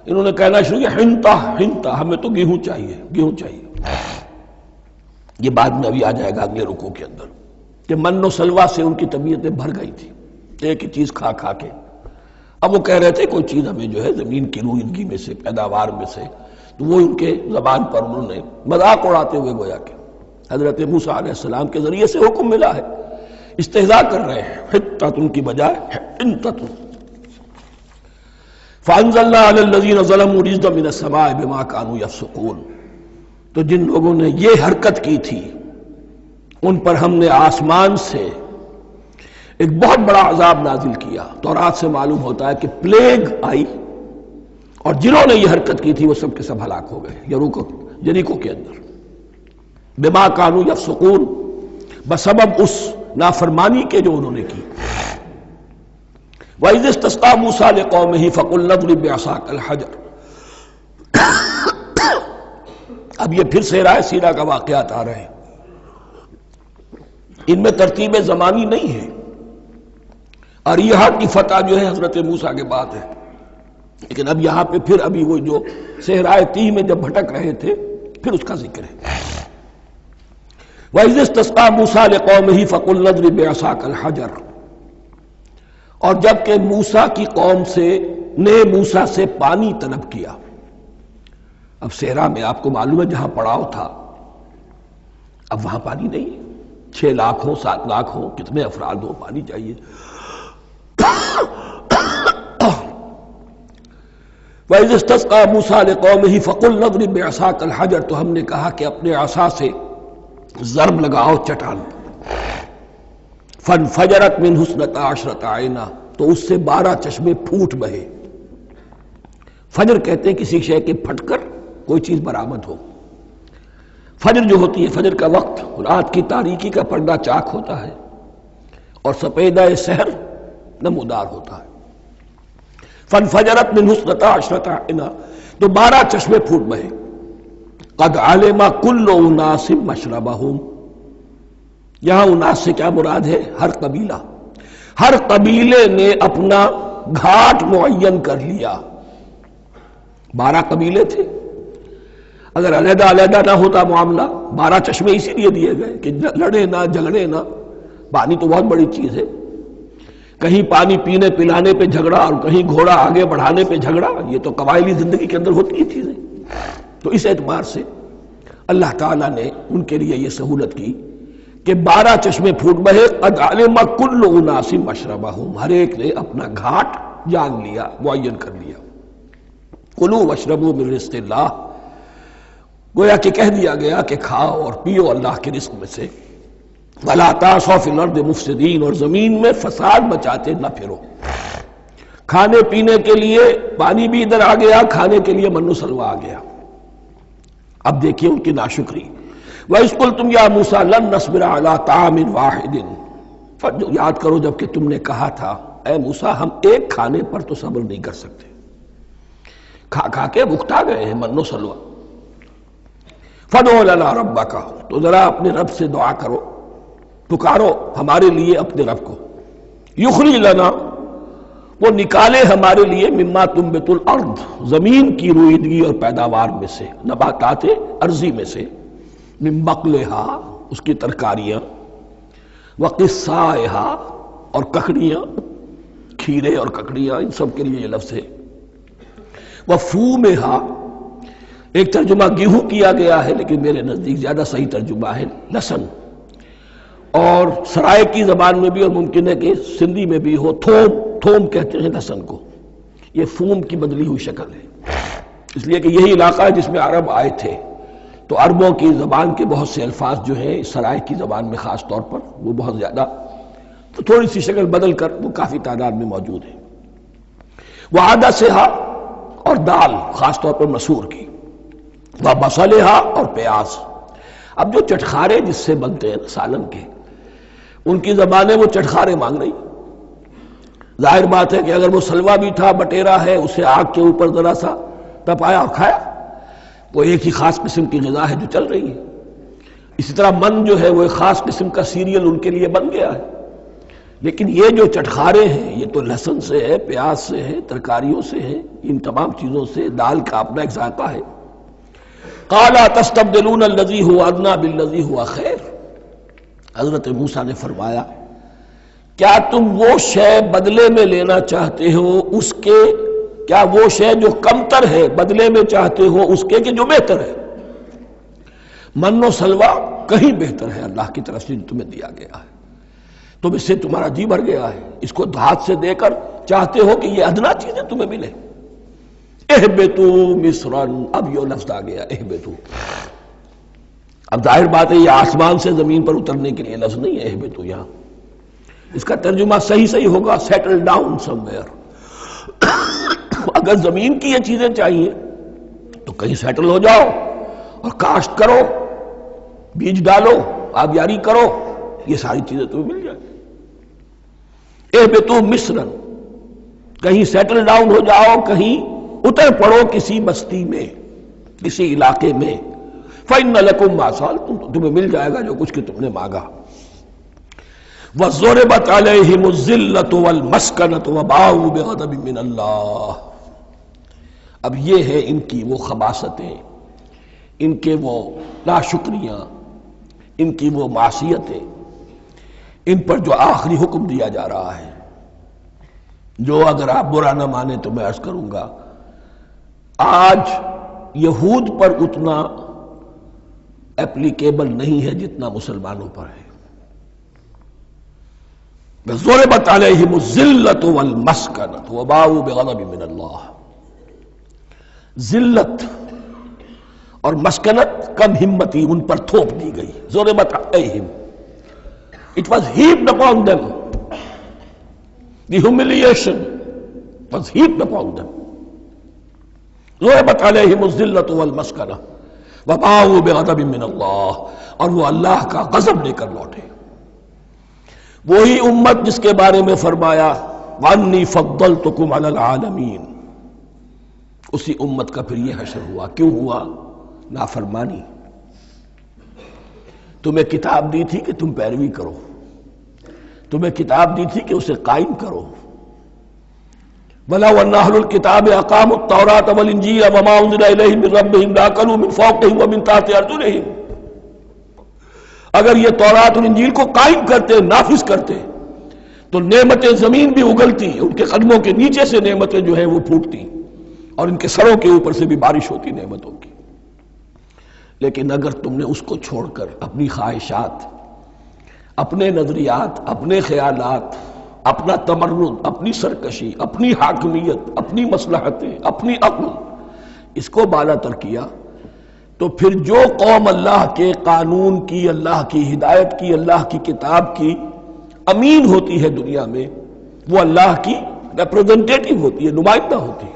انہوں نے کہنا شروع کیا ہنتا ہنتا، ہمیں تو گیہوں چاہیے۔ یہ بعد میں ابھی آ جائے گا اگلے رکوع کے اندر، کہ من و سلوہ سے ان کی طبیعتیں بھر گئی تھی، ایک ہی چیز کھا کھا کے۔ اب وہ کہہ رہے تھے کوئی چیز ہمیں جو ہے زمین کی روئندگی میں سے، پیداوار میں سے، تو وہ ان کے زبان پر انہوں نے مذاق اڑاتے ہوئے گویا کہ حضرت موسیٰ علیہ السلام کے ذریعے سے حکم ملا ہے، استہزاء کر رہے ہیں، حتۃ کی بجائے حنتۃ۔ فانزلنا علی الذین ظلموا رجزا من السماء بما كانوا یفسقون، تو جن لوگوں نے یہ حرکت کی تھی ان پر ہم نے آسمان سے ایک بہت بڑا عذاب نازل کیا۔ تورات سے معلوم ہوتا ہے کہ پلیگ آئی، اور جنہوں نے یہ حرکت کی تھی وہ سب کے سب ہلاک ہو گئے یریکو کے اندر، بما کانوا یفسقون، بسبب اس نافرمانی کے جو انہوں نے کی۔ وَإِذِ اسْتَسْقَىٰ مُوسَىٰ لِقَوْمِهِ فَقُلْنَا اضْرِب بِّعَصَاكَ الْحَجَرَ۔ اب یہ پھر صحرائے سینا کا واقعات آ رہے ہیں، ان میں ترتیب زمانی نہیں ہے، اور یہاں کی فتح جو ہے حضرت موسیٰ کے بعد ہے، لیکن اب یہاں پہ پھر ابھی وہ جو صحرائے تیہ میں جب بھٹک رہے تھے پھر اس کا ذکر ہے۔ وَإِذِ اسْتَسْقَىٰ مُوسَىٰ لِقَوْمِهِ فَقُلْنَا اضْرِب بِّعَصَاكَ الْحَجَرَ، اور جب کہ موسیٰ کی قوم نے موسیٰ سے پانی طلب کیا۔ اب صحرا میں آپ کو معلوم ہے جہاں پڑاؤ تھا اب وہاں پانی نہیں ہے، 6 لاکھ ہو 7 لاکھ ہو کتنے افراد ہو پانی چاہیے۔ وَإِذِ اسْتَسْقَىٰ مُوسَىٰ لِقَوْمِهِ فَقُلْنَا اضْرِب بِّعَصَاكَ الْحَجَرَ، تو ہم نے کہا کہ اپنے عصا سے ضرب لگاؤ چٹان، فَانْفَجَرَتْ مِنْهُ اثْنَتَا عَشْرَةَ عَيْنًا، تو اس سے 12 چشمے پھوٹ بہے۔ فجر کہتے ہیں کسی شے کے پھٹ کر کوئی چیز برآمد ہو۔ فجر جو ہوتی ہے، فجر کا وقت رات کی تاریکی کا پردہ چاک ہوتا ہے اور سپیدہ سحر نمودار ہوتا ہے۔ فَانْفَجَرَتْ مِنْهُ اثْنَتَا عَشْرَةَ عَيْنًا، تو 12 چشمے پھوٹ بہے۔ قَدْ عَلِمَ كُلُّ أُنَاسٍ مَشْرَبَهُمْ، یہاں اناس سے کیا مراد ہے؟ ہر قبیلہ، ہر قبیلے نے اپنا گھاٹ معین کر لیا۔ 12 قبیلے تھے، اگر علیحدہ علیحدہ نہ ہوتا معاملہ، 12 چشمے اسی لیے دیے گئے کہ لڑے نہ جھگڑے نہ۔ پانی تو بہت بڑی چیز ہے، کہیں پانی پینے پلانے پہ جھگڑا اور کہیں گھوڑا آگے بڑھانے پہ جھگڑا، یہ تو قبائلی زندگی کے اندر ہوتی ہی چیزیں۔ تو اس اعتبار سے اللہ تعالیٰ نے ان کے لیے یہ سہولت کی کہ 12 چشمے پھوٹ بہے۔ قد علم کل اناس مشربہم، ہر ایک نے اپنا گھاٹ جان لیا، معین کر لیا۔ کلوا واشربوا من رزق اللہ، گویا کہ کہہ دیا گیا کہ کھاؤ اور پیو اللہ کے رزق میں سے۔ ولا تعثوا فی الارض مفسدین، اور زمین میں فساد مچاتے نہ پھرو۔ کھانے پینے کے لیے پانی بھی ادھر آ گیا، کھانے کے لیے من و سلوہ آ گیا۔ اب دیکھیے ان کی ناشکری۔ وَإِذْ قُلْتُمْ يَا مُوسَىٰ لَن نَّصْبِرَ عَلَىٰ طَعَامٍ وَاحِدٍ، یاد کرو جب کہ تم نے کہا تھا اے موسیٰ ہم ایک کھانے پر تو صبر نہیں کر سکتے، کھا کھا کے بکھتا گئے ہیں من و سلوہ۔ فَادْعُ لَنَا رَبَّكَ، تو ذرا اپنے رب سے دعا کرو، پکارو ہمارے لیے اپنے رب کو۔ یخرج لنا، وہ نکالے ہمارے لیے، مما تنبت الارض، زمین کی روئیدگی اور پیداوار میں سے، نباتات ارضی میں سے، من بقلہا، اس کی ترکاریاں، وقصائہا، اور ککڑیاں، کھیرے اور ککڑیاں، ان سب کے لیے یہ لفظ ہے۔ وفومہا، ایک ترجمہ گیہوں کیا گیا ہے لیکن میرے نزدیک زیادہ صحیح ترجمہ ہے لہسن، اور سرائے کی زبان میں بھی اور ممکن ہے کہ سندھی میں بھی ہو تھوم، تھوم کہتے ہیں لہسن کو، یہ فوم کی بدلی ہوئی شکل ہے، اس لیے کہ یہی علاقہ ہے جس میں عرب آئے تھے، تو عربوں کی زبان کے بہت سے الفاظ جو ہیں سرائے کی زبان میں خاص طور پر وہ بہت زیادہ، تو تھوڑی سی شکل بدل کر وہ کافی تعداد میں موجود ہے۔ وعدسہا، اور دال خاص طور پر مسور کی، وبصلہا، اور پیاز۔ اب جو چٹخارے جس سے بنتے ہیں سالن کے، ان کی زبانیں وہ چٹخارے مانگ رہی۔ ظاہر بات ہے کہ اگر وہ سلوا بھی تھا، بٹیرا ہے، اسے آگ کے اوپر ذرا سا تپایا اور کھایا، وہ ایک ہی خاص قسم کی غذا ہے جو چل رہی ہے۔ اسی طرح من جو ہے وہ ایک خاص قسم کا سیریل ان کے لیے بن گیا ہے، لیکن یہ جو چٹخارے ہیں یہ تو لہسن سے ہے، پیاز سے ہے، ترکاریوں سے ہے، ان تمام چیزوں سے، دال کا اپنا ایک ذائقہ ہے۔ قَالَ تَسْتَبْدِلُونَ الَّذِي هُوَ أَدْنَىٰ بِالَّذِي هُوَ خَيْرٌ، حضرت موسیٰ نے فرمایا کیا تم وہ شے بدلے میں لینا چاہتے ہو اس کے، کیا وہ شے جو کمتر ہے بدلے میں چاہتے ہو اس کے کہ جو بہتر ہے؟ من و سلوہ کہیں بہتر ہے اللہ کی طرف سے جو تمہیں دیا گیا ہے، تم اس سے تمہارا جی بھر گیا ہے، اس کو ہاتھ سے دے کر چاہتے ہو کہ یہ ادنا چیزیں تمہیں ملے۔ اہبتو مصرن، اب یہ لفظ آ گیا اہبتو، اب ظاہر بات ہے یہ آسمان سے زمین پر اترنے کے لیے لفظ نہیں ہے اہبتو، یہاں اس کا ترجمہ صحیح ہوگا سیٹل ڈاؤن سم ویئر، اگر زمین کی یہ چیزیں چاہیے تو کہیں سیٹل ہو جاؤ اور کاشت کرو، بیج ڈالو، آبیاری کرو، یہ ساری چیزیں تمہیں مل جائیں۔ اہبطوا مصرا، کہیں سیٹل ڈاؤن ہو جاؤ، کہیں اتر پڑو کسی بستی میں، کسی علاقے میں، فإن لکم ما سألتم، تمہیں مل جائے گا جو کچھ کہ تم نے مانگا۔ وَضُرِبَتْ عَلَيْهِمُ الذِّلَّةُ وَالْمَسْكَنَةُ وَبَاءُوا بِغَضَبٍ مِّنَ اللَّهِ۔ اب یہ ہے ان کی وہ خباثتیں، ان کے وہ ناشکریاں، ان کی وہ معصیتیں، ان پر جو آخری حکم دیا جا رہا ہے، جو اگر آپ برا نہ مانیں تو میں عرض کروں گا آج یہود پر اتنا اپلیکیبل نہیں ہے جتنا مسلمانوں پر ہے۔ ضربت علیہم الذلۃ والمسکنۃ وباؤوا بغضب من اللہ۔ ذلت اور مسکنت، کم ہمتی ان پر تھوپ دی گئی۔ ضربت علیہم، it was heaped upon them، the humiliation was heaped upon them۔ ضربت علیہم الذلۃ والمسکنۃ وباؤوا بغضب من اللہ، اور وہ اللہ کا غضب لے کر لوٹے۔ وہی امت جس کے بارے میں فرمایا وَأَنِّي فَضَّلْتُكُمْ عَلَى الْعَالَمِينَ، اسی امت کا پھر یہ حشر ہوا۔ کیوں ہوا؟ نافرمانی۔ تمہیں کتاب دی تھی کہ تم پیروی کرو، تمہیں کتاب دی تھی کہ اسے قائم کرو۔ وَلَوْ أَنَّ أَهْلَ الْكِتَابِ أَقَامُوا التَّوْرَاةَ وَالْإِنْجِيلَ وَمَا أُنزِلَ إِلَيْهِمْ مِنْ رَبِّهِمْ لَأَكَلُوا مِنْ فَوْقِهِمْ وَمِنْ تَحْتِ أَرْجُلِهِمْ، اگر یہ تورات اور انجیل کو قائم کرتے، نافذ کرتے، تو نعمتیں زمین بھی اگلتی، ان کے قدموں کے نیچے سے نعمتیں جو ہیں وہ پھوٹتی، اور ان کے سروں کے اوپر سے بھی بارش ہوتی نعمتوں کی۔ لیکن اگر تم نے اس کو چھوڑ کر اپنی خواہشات، اپنے نظریات، اپنے خیالات، اپنا تمرد، اپنی سرکشی، اپنی حاکمیت، اپنی مصلحتیں، اپنی عقل، اس کو بالا تر کیا، تو پھر جو قوم اللہ کے قانون کی، اللہ کی ہدایت کی، اللہ کی کتاب کی امین ہوتی ہے دنیا میں، وہ اللہ کی ریپرزنٹیٹو ہوتی ہے، نمائندہ ہوتی ہے۔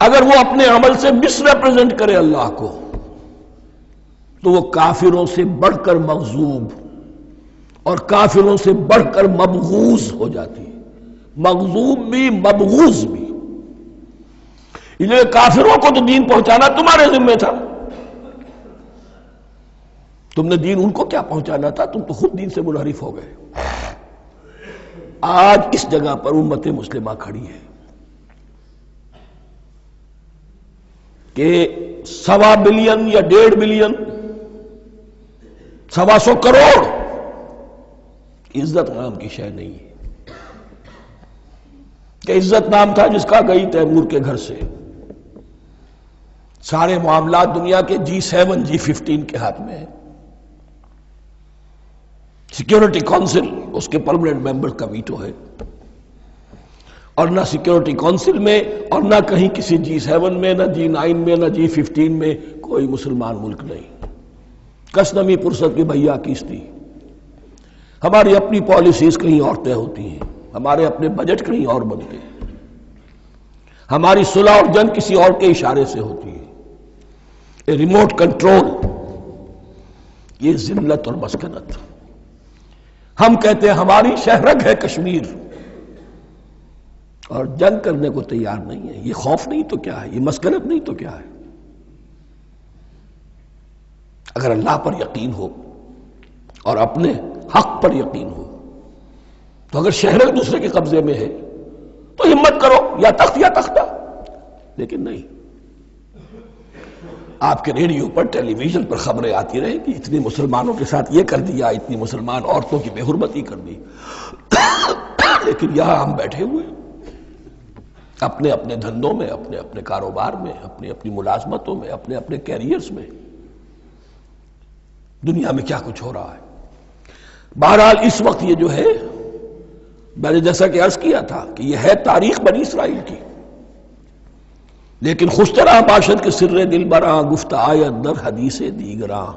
اگر وہ اپنے عمل سے مس ریپرزنٹ کرے اللہ کو، تو وہ کافروں سے بڑھ کر مغضوب اور کافروں سے بڑھ کر مبغوض ہو جاتی ہے، مغضوب بھی مبغوض بھی۔ یہ کافروں کو تو دین پہنچانا تمہارے ذمہ تھا، تم نے دین ان کو کیا پہنچانا تھا، تم تو خود دین سے منحرف ہو گئے۔ آج اس جگہ پر امت مسلمہ کھڑی ہے کہ 1.25 بلین یا 1.5 بلین، 125 کروڑ عزت نام کی شے نہیں ہے کہ عزت نام تھا جس کا گئی تیمور کے گھر سے۔ سارے معاملات دنیا کے G7 G15 کے ہاتھ میں ہیں۔ سیکیورٹی کونسل اس کے پرماننٹ ممبر کا ویٹو ہے، اور نہ سیکیورٹی کونسل میں اور نہ کہیں کسی G7 میں، نہ G9 میں، نہ G15 میں کوئی مسلمان ملک نہیں۔ کس نمی پرست کی بھیا کیستی، ہماری اپنی پالیسیز کہیں اور طے ہوتی ہیں، ہمارے اپنے بجٹ کہیں اور بنتے ہیں، ہماری صلح اور جنگ کسی اور کے اشارے سے ہوتی ہے۔ ریموٹ کنٹرول، یہ ذلت اور مسکنت۔ ہم کہتے ہیں ہماری شہرگ ہے کشمیر، اور جنگ کرنے کو تیار نہیں ہے۔ یہ خوف نہیں تو کیا ہے، یہ مسکنت نہیں تو کیا ہے؟ اگر اللہ پر یقین ہو اور اپنے حق پر یقین ہو تو اگر شہرگ دوسرے کے قبضے میں ہے تو ہمت کرو، یا تخت یا تختہ، لیکن نہیں۔ آپ کے ریڈیو پر، ٹیلی ویژن پر خبریں آتی رہیں کہ اتنی مسلمانوں کے ساتھ یہ کر دیا، اتنی مسلمان عورتوں کی بے حرمتی کر دی، لیکن یہاں ہم بیٹھے ہوئے اپنے اپنے دھندوں میں، اپنے اپنے کاروبار میں، اپنی اپنی ملازمتوں میں، اپنے اپنے کیریئرز میں، دنیا میں کیا کچھ ہو رہا ہے۔ بہرحال اس وقت یہ جو ہے، میں نے جیسا کہ عرض کیا تھا کہ یہ ہے تاریخ بنی اسرائیل کی، لیکن خوشترا باشد کے سر دل براں، گفت آیت در حدیث دیگراں،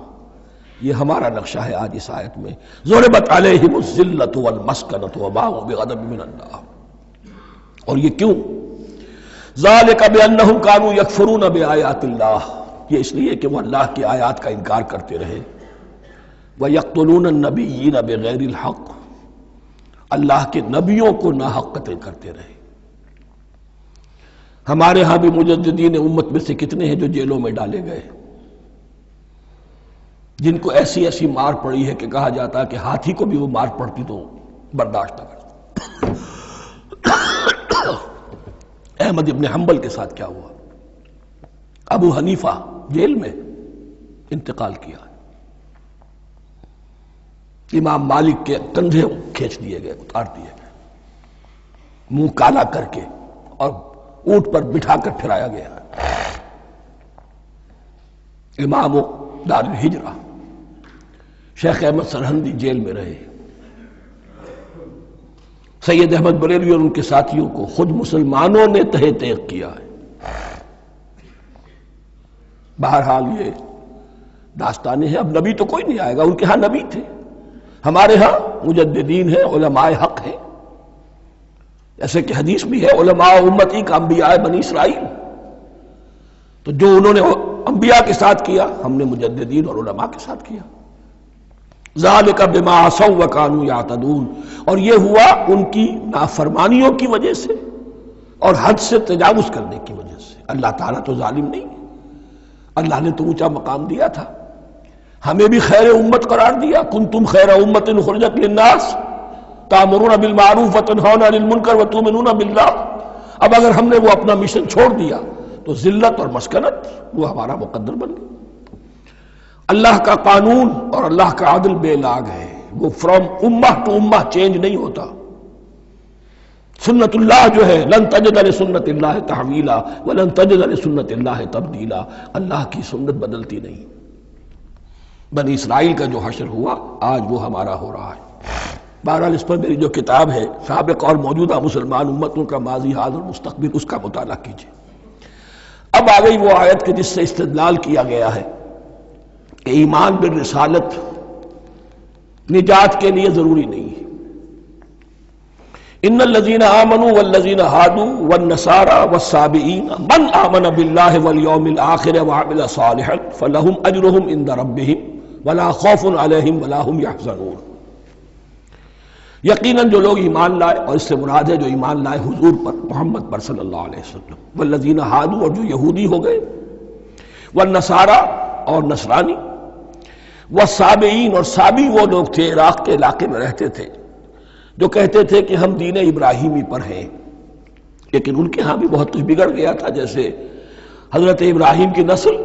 یہ ہمارا نقشہ ہے آج اس آیت میں۔ ضربت علیہم الذلۃ والمسکنۃ وباؤوا بغضب من اللہ۔ اور یہ کیوں؟ ذالک بانہم کانوا یکفرون بآیات اللہ، یہ اس لیے کہ وہ اللہ کی آیات کا انکار کرتے رہے، وَيَقْتُلُونَ النَّبِيِّينَ بِغَيْرِ الْحَقِّ، اللہ کے نبیوں کو ناحق قتل کرتے رہے۔ ہمارے ہاں بھی مجددین امت میں سے کتنے ہیں جو جیلوں میں ڈالے گئے، جن کو ایسی ایسی مار پڑی ہے کہ کہا جاتا ہے کہ ہاتھی کو بھی وہ مار پڑتی تو برداشت نہ کرتا۔ احمد ابن حنبل کے ساتھ کیا ہوا؟ ابو حنیفہ جیل میں انتقال کیا، امام مالک کے کندھے کھینچ دیے گئے، اتار دیے گئے، منہ کالا کر کے اور اونٹ پر بٹھا کر پھرایا گیا۔ امام دار الہجرہ شیخ احمد سرہندی جیل میں رہے، سید احمد بریلوی اور ان کے ساتھیوں کو خود مسلمانوں نے تہہ تیغ کیا ہے۔ بہرحال یہ داستانیں ہیں، اب نبی تو کوئی نہیں آئے گا، ان کے ہاں نبی تھے، ہمارے ہاں مجددین ہیں، علماء حق ہیں، جیسے کہ حدیث بھی ہے علماء امتی کا انبیاء بنی اسرائیل، تو جو انہوں نے انبیاء کے ساتھ کیا ہم نے مجددین اور علماء کے ساتھ کیا۔ ذالک بما عصوا وکانوا یعتدون، اور یہ ہوا ان کی نافرمانیوں کی وجہ سے اور حد سے تجاوز کرنے کی وجہ سے۔ اللہ تعالیٰ تو ظالم نہیں، اللہ نے تو اونچا مقام دیا تھا، ہمیں بھی خیر امت قرار دیا، کنتم خیر امت اخرجت للناس تأمرون بالمعروف وتنہون عن المنکر وتؤمنون باللہ۔ اب اگر ہم نے وہ اپنا مشن چھوڑ دیا تو ذلت اور مسکنت وہ ہمارا مقدر بن گئی۔ اللہ کا قانون اور اللہ کا عدل بے لاگ ہے، وہ فرام امہ ٹو امہ چینج نہیں ہوتا۔ سنت اللہ جو ہے لن تجد لسنت اللہ تحویلا ولن تجد لسنت اللہ تبدیلا، اللہ کی سنت بدلتی نہیں۔ بنی اسرائیل کا جو حشر ہوا آج وہ ہمارا ہو رہا ہے۔ بہرحال اس پر میری جو کتاب ہے سابق اور موجودہ مسلمان امتوں کا ماضی حال اور مستقبل، اس کا مطالعہ کیجیے۔ اب آ گئی وہ آیت کہ جس سے استدلال کیا گیا ہے کہ ایمان بالرسالت نجات کے لیے ضروری نہیں ہے۔ ان الذین آمنوا والذین ہادوا والنصارى والصابئین من آمن باللہ والیوم الآخر وعمل صالحا فلہم اجرہم عند ربہم ولا خوف علیہم ولا ہم یحزنون۔ یقیناً جو لوگ ایمان لائے، اور اس سے مراد ہے جو ایمان لائے حضور پر، محمد پر صلی اللہ علیہ وسلم، والذین ہادوا، اور جو یہودی ہو گئے، والنصارى، اور نصرانی، والصابئین، اور صابی وہ لوگ تھے عراق کے علاقے میں رہتے تھے جو کہتے تھے کہ ہم دین ابراہیمی پر ہیں، لیکن ان کے ہاں بھی بہت کچھ بگڑ گیا تھا، جیسے حضرت ابراہیم کی نسل،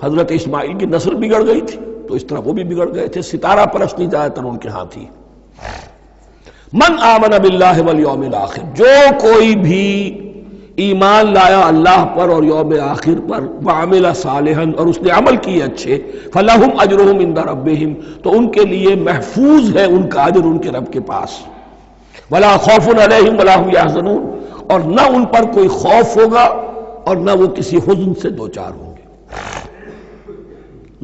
حضرت اسماعیل کی نسل بگڑ گئی تھی تو اس طرح وہ بھی بگڑ گئے تھے۔ ستارہ پرستی زیادہ تر ان کے ہاں تھی۔ من آمن باللہ والیوم الآخر، جو کوئی بھی ایمان لایا اللہ پر اور یوم آخر پر، وعمل صالحا، اور اس نے عمل کیے اچھے، فلہم اجرہم عند ربہم، تو ان کے لیے محفوظ ہے ان کا اجر ان کے رب کے پاس، ولا خوف علیہم ولا ہم یحزنون، اور نہ ان پر کوئی خوف ہوگا اور نہ وہ کسی حزن سے دوچار ہوں گے۔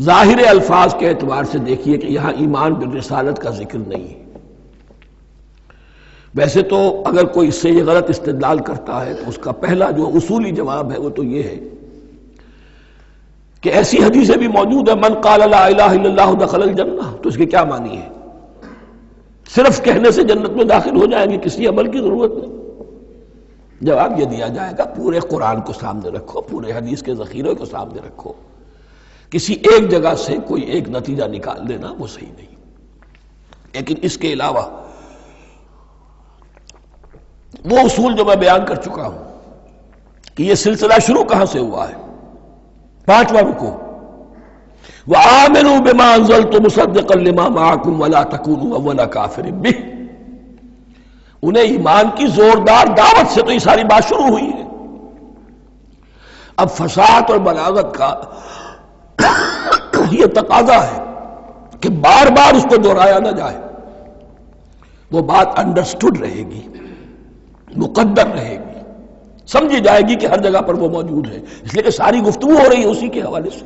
ظاہر الفاظ کے اعتبار سے دیکھیے کہ یہاں ایمان بالرسالت کا ذکر نہیں ہے۔ ویسے تو اگر کوئی اس سے یہ غلط استدلال کرتا ہے تو اس کا پہلا جو اصولی جواب ہے وہ تو یہ ہے کہ ایسی حدیثیں بھی موجود ہیں، من قال لا الہ الا اللہ دخل الجنہ، تو اس کے کیا معنی ہے؟ صرف کہنے سے جنت میں داخل ہو جائیں گے، کسی عمل کی ضرورت نہیں؟ جواب یہ دیا جائے گا پورے قرآن کو سامنے رکھو، پورے حدیث کے ذخیرے کو سامنے رکھو، کسی ایک جگہ سے کوئی ایک نتیجہ نکال دینا وہ صحیح نہیں۔ لیکن اس کے علاوہ وہ اصول جو میں بیان کر چکا ہوں کہ یہ سلسلہ شروع کہاں سے ہوا ہے، 5واں رکوع، وآمنوا بما انزلت مصدقا لما معكم ولا تكونوا اول كافر به، انہیں ایمان کی زوردار دعوت سے تو یہ ساری بات شروع ہوئی ہے۔ اب فصاحت اور بلاغت کا یہ تقاضا ہے کہ بار بار اس کو دہرایا نہ جائے، وہ بات انڈرسٹوڈ رہے گی، مقدر رہے گی، سمجھی جائے گی کہ ہر جگہ پر وہ موجود ہے، اس لیے کہ ساری گفتگو ہو رہی ہے اسی کے حوالے سے۔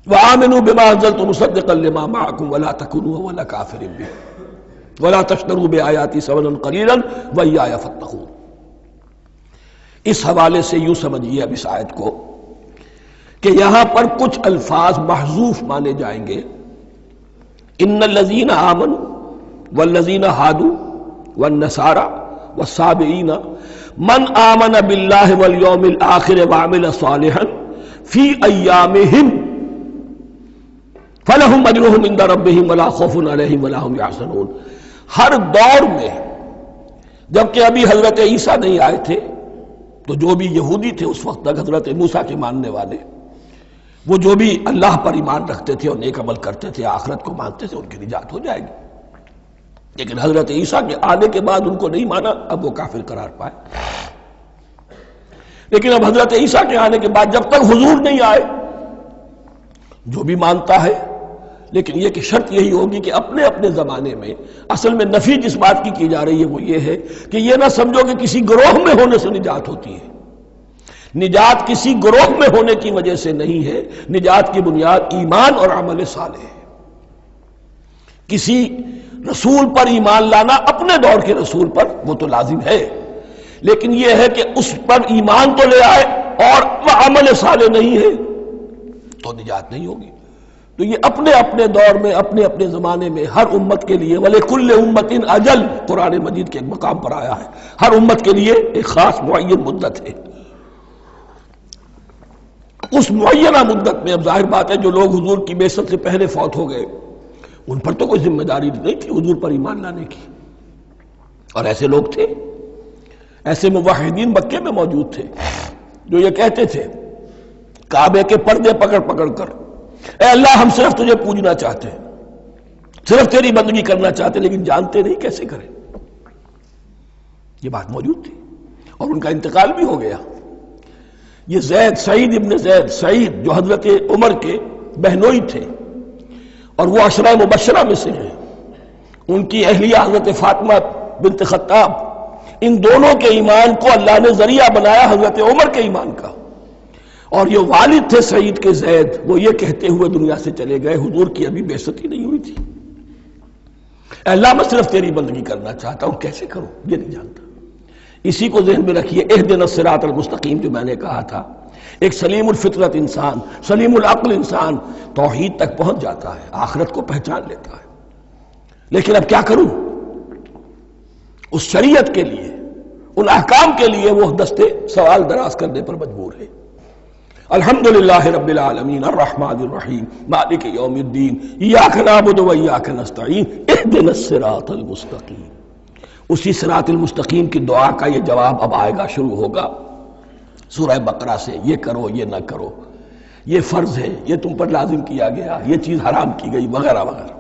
وَآمِنُوا بِمَا أَنزَلْتُ مُصَدِّقًا لِمَا مَعَكُمْ وَلَا تَكُونُوا أَوَّلَ كَافِرٍ بِهِ وَلَا تَشْتَرُوا بِآيَاتِي ثَمَنًا قَلِيلًا وَإِيَّايَ فَاتَّقُونِ۔ اس حوالے سے یوں سمجھیے اب اس آیت کو کہ یہاں پر کچھ الفاظ محذوف مانے جائیں گے. ان الذین آمنوا والذین ہادوا والنصارى والصابئین من آمن باللہ والیوم الآخر وعمل صالحا فی ایامہم فلہم اجرہم عند ربہم ولا خوف علیہم ولا ہم یحزنون. ہر دور میں جبکہ ابھی حضرت عیسیٰ نہیں آئے تھے تو جو بھی یہودی تھے اس وقت تک حضرت موسیٰ کے ماننے والے، وہ جو بھی اللہ پر ایمان رکھتے تھے اور نیک عمل کرتے تھے، آخرت کو مانتے تھے، ان کی نجات ہو جائے گی. لیکن حضرت عیسیٰ کے آنے کے بعد ان کو نہیں مانا، اب وہ کافر قرار پائے. لیکن اب حضرت عیسیٰ کے آنے کے بعد جب تک حضور نہیں آئے جو بھی مانتا ہے، لیکن یہ کہ شرط یہی ہوگی کہ اپنے اپنے زمانے میں، اصل میں نفی جس بات کی جا رہی ہے وہ یہ ہے کہ یہ نہ سمجھو کہ کسی گروہ میں ہونے سے نجات ہوتی ہے. نجات کسی گروہ میں ہونے کی وجہ سے نہیں ہے، نجات کی بنیاد ایمان اور عمل صالح ہے. کسی رسول پر ایمان لانا اپنے دور کے رسول پر وہ تو لازم ہے، لیکن یہ ہے کہ اس پر ایمان تو لے آئے اور وہ عمل صالح نہیں ہے تو نجات نہیں ہوگی. تو یہ اپنے اپنے دور میں، اپنے اپنے زمانے میں ہر امت کے لیے وَلِكُلِّ أُمَّةٍ أَجَلٌ قرآن مجید کے ایک مقام پر آیا ہے، ہر امت کے لیے ایک خاص معین مدت ہے. اس معینہ مدت میں اب ظاہر بات ہے جو لوگ حضور کی بعثت سے پہلے فوت ہو گئے ان پر تو کوئی ذمہ داری نہیں تھی حضور پر ایمان لانے کی، اور ایسے لوگ تھے، ایسے موحدین مکے میں موجود تھے جو یہ کہتے تھے کعبے کے پردے پکڑ پکڑ کر، اے اللہ ہم صرف تجھے پوجنا چاہتے ہیں، صرف تیری بندگی کرنا چاہتے ہیں، لیکن جانتے نہیں کیسے کریں. یہ بات موجود تھی اور ان کا انتقال بھی ہو گیا. یہ زید، سعید ابن زید، سعید جو حضرت عمر کے بہنوئی تھے اور وہ عشرہ مبشرہ میں سے ہیں، ان کی اہلیہ حضرت فاطمہ بنت خطاب، ان دونوں کے ایمان کو اللہ نے ذریعہ بنایا حضرت عمر کے ایمان کا. اور یہ والد تھے سعید کے زید، وہ یہ کہتے ہوئے دنیا سے چلے گئے حضور کی ابھی بعثت ہی نہیں ہوئی تھی، اے اللہ میں صرف تیری بندگی کرنا چاہتا ہوں، کیسے کروں یہ نہیں جانتا. اسی کو ذہن میں رکھیے، اہدنا الصراط المستقیم جو میں نے کہا تھا، ایک سلیم الفطرت انسان، سلیم العقل انسان توحید تک پہنچ جاتا ہے، آخرت کو پہچان لیتا ہے. لیکن اب کیا کروں؟ اس شریعت کے لیے، ان احکام کے لیے وہ دستے سوال دراز کرنے پر مجبور ہے. الحمدللہ رب العالمین الرحمن الرحیم مالک یوم الدین ایاک نعبد و ایاک نستعین اہدنا الصراط المستقیم. اسی صراط المستقیم کی دعا کا یہ جواب اب آئے گا، شروع ہوگا سورہ بقرہ سے. یہ کرو، یہ نہ کرو، یہ فرض ہے، یہ تم پر لازم کیا گیا، یہ چیز حرام کی گئی، وغیرہ وغیرہ.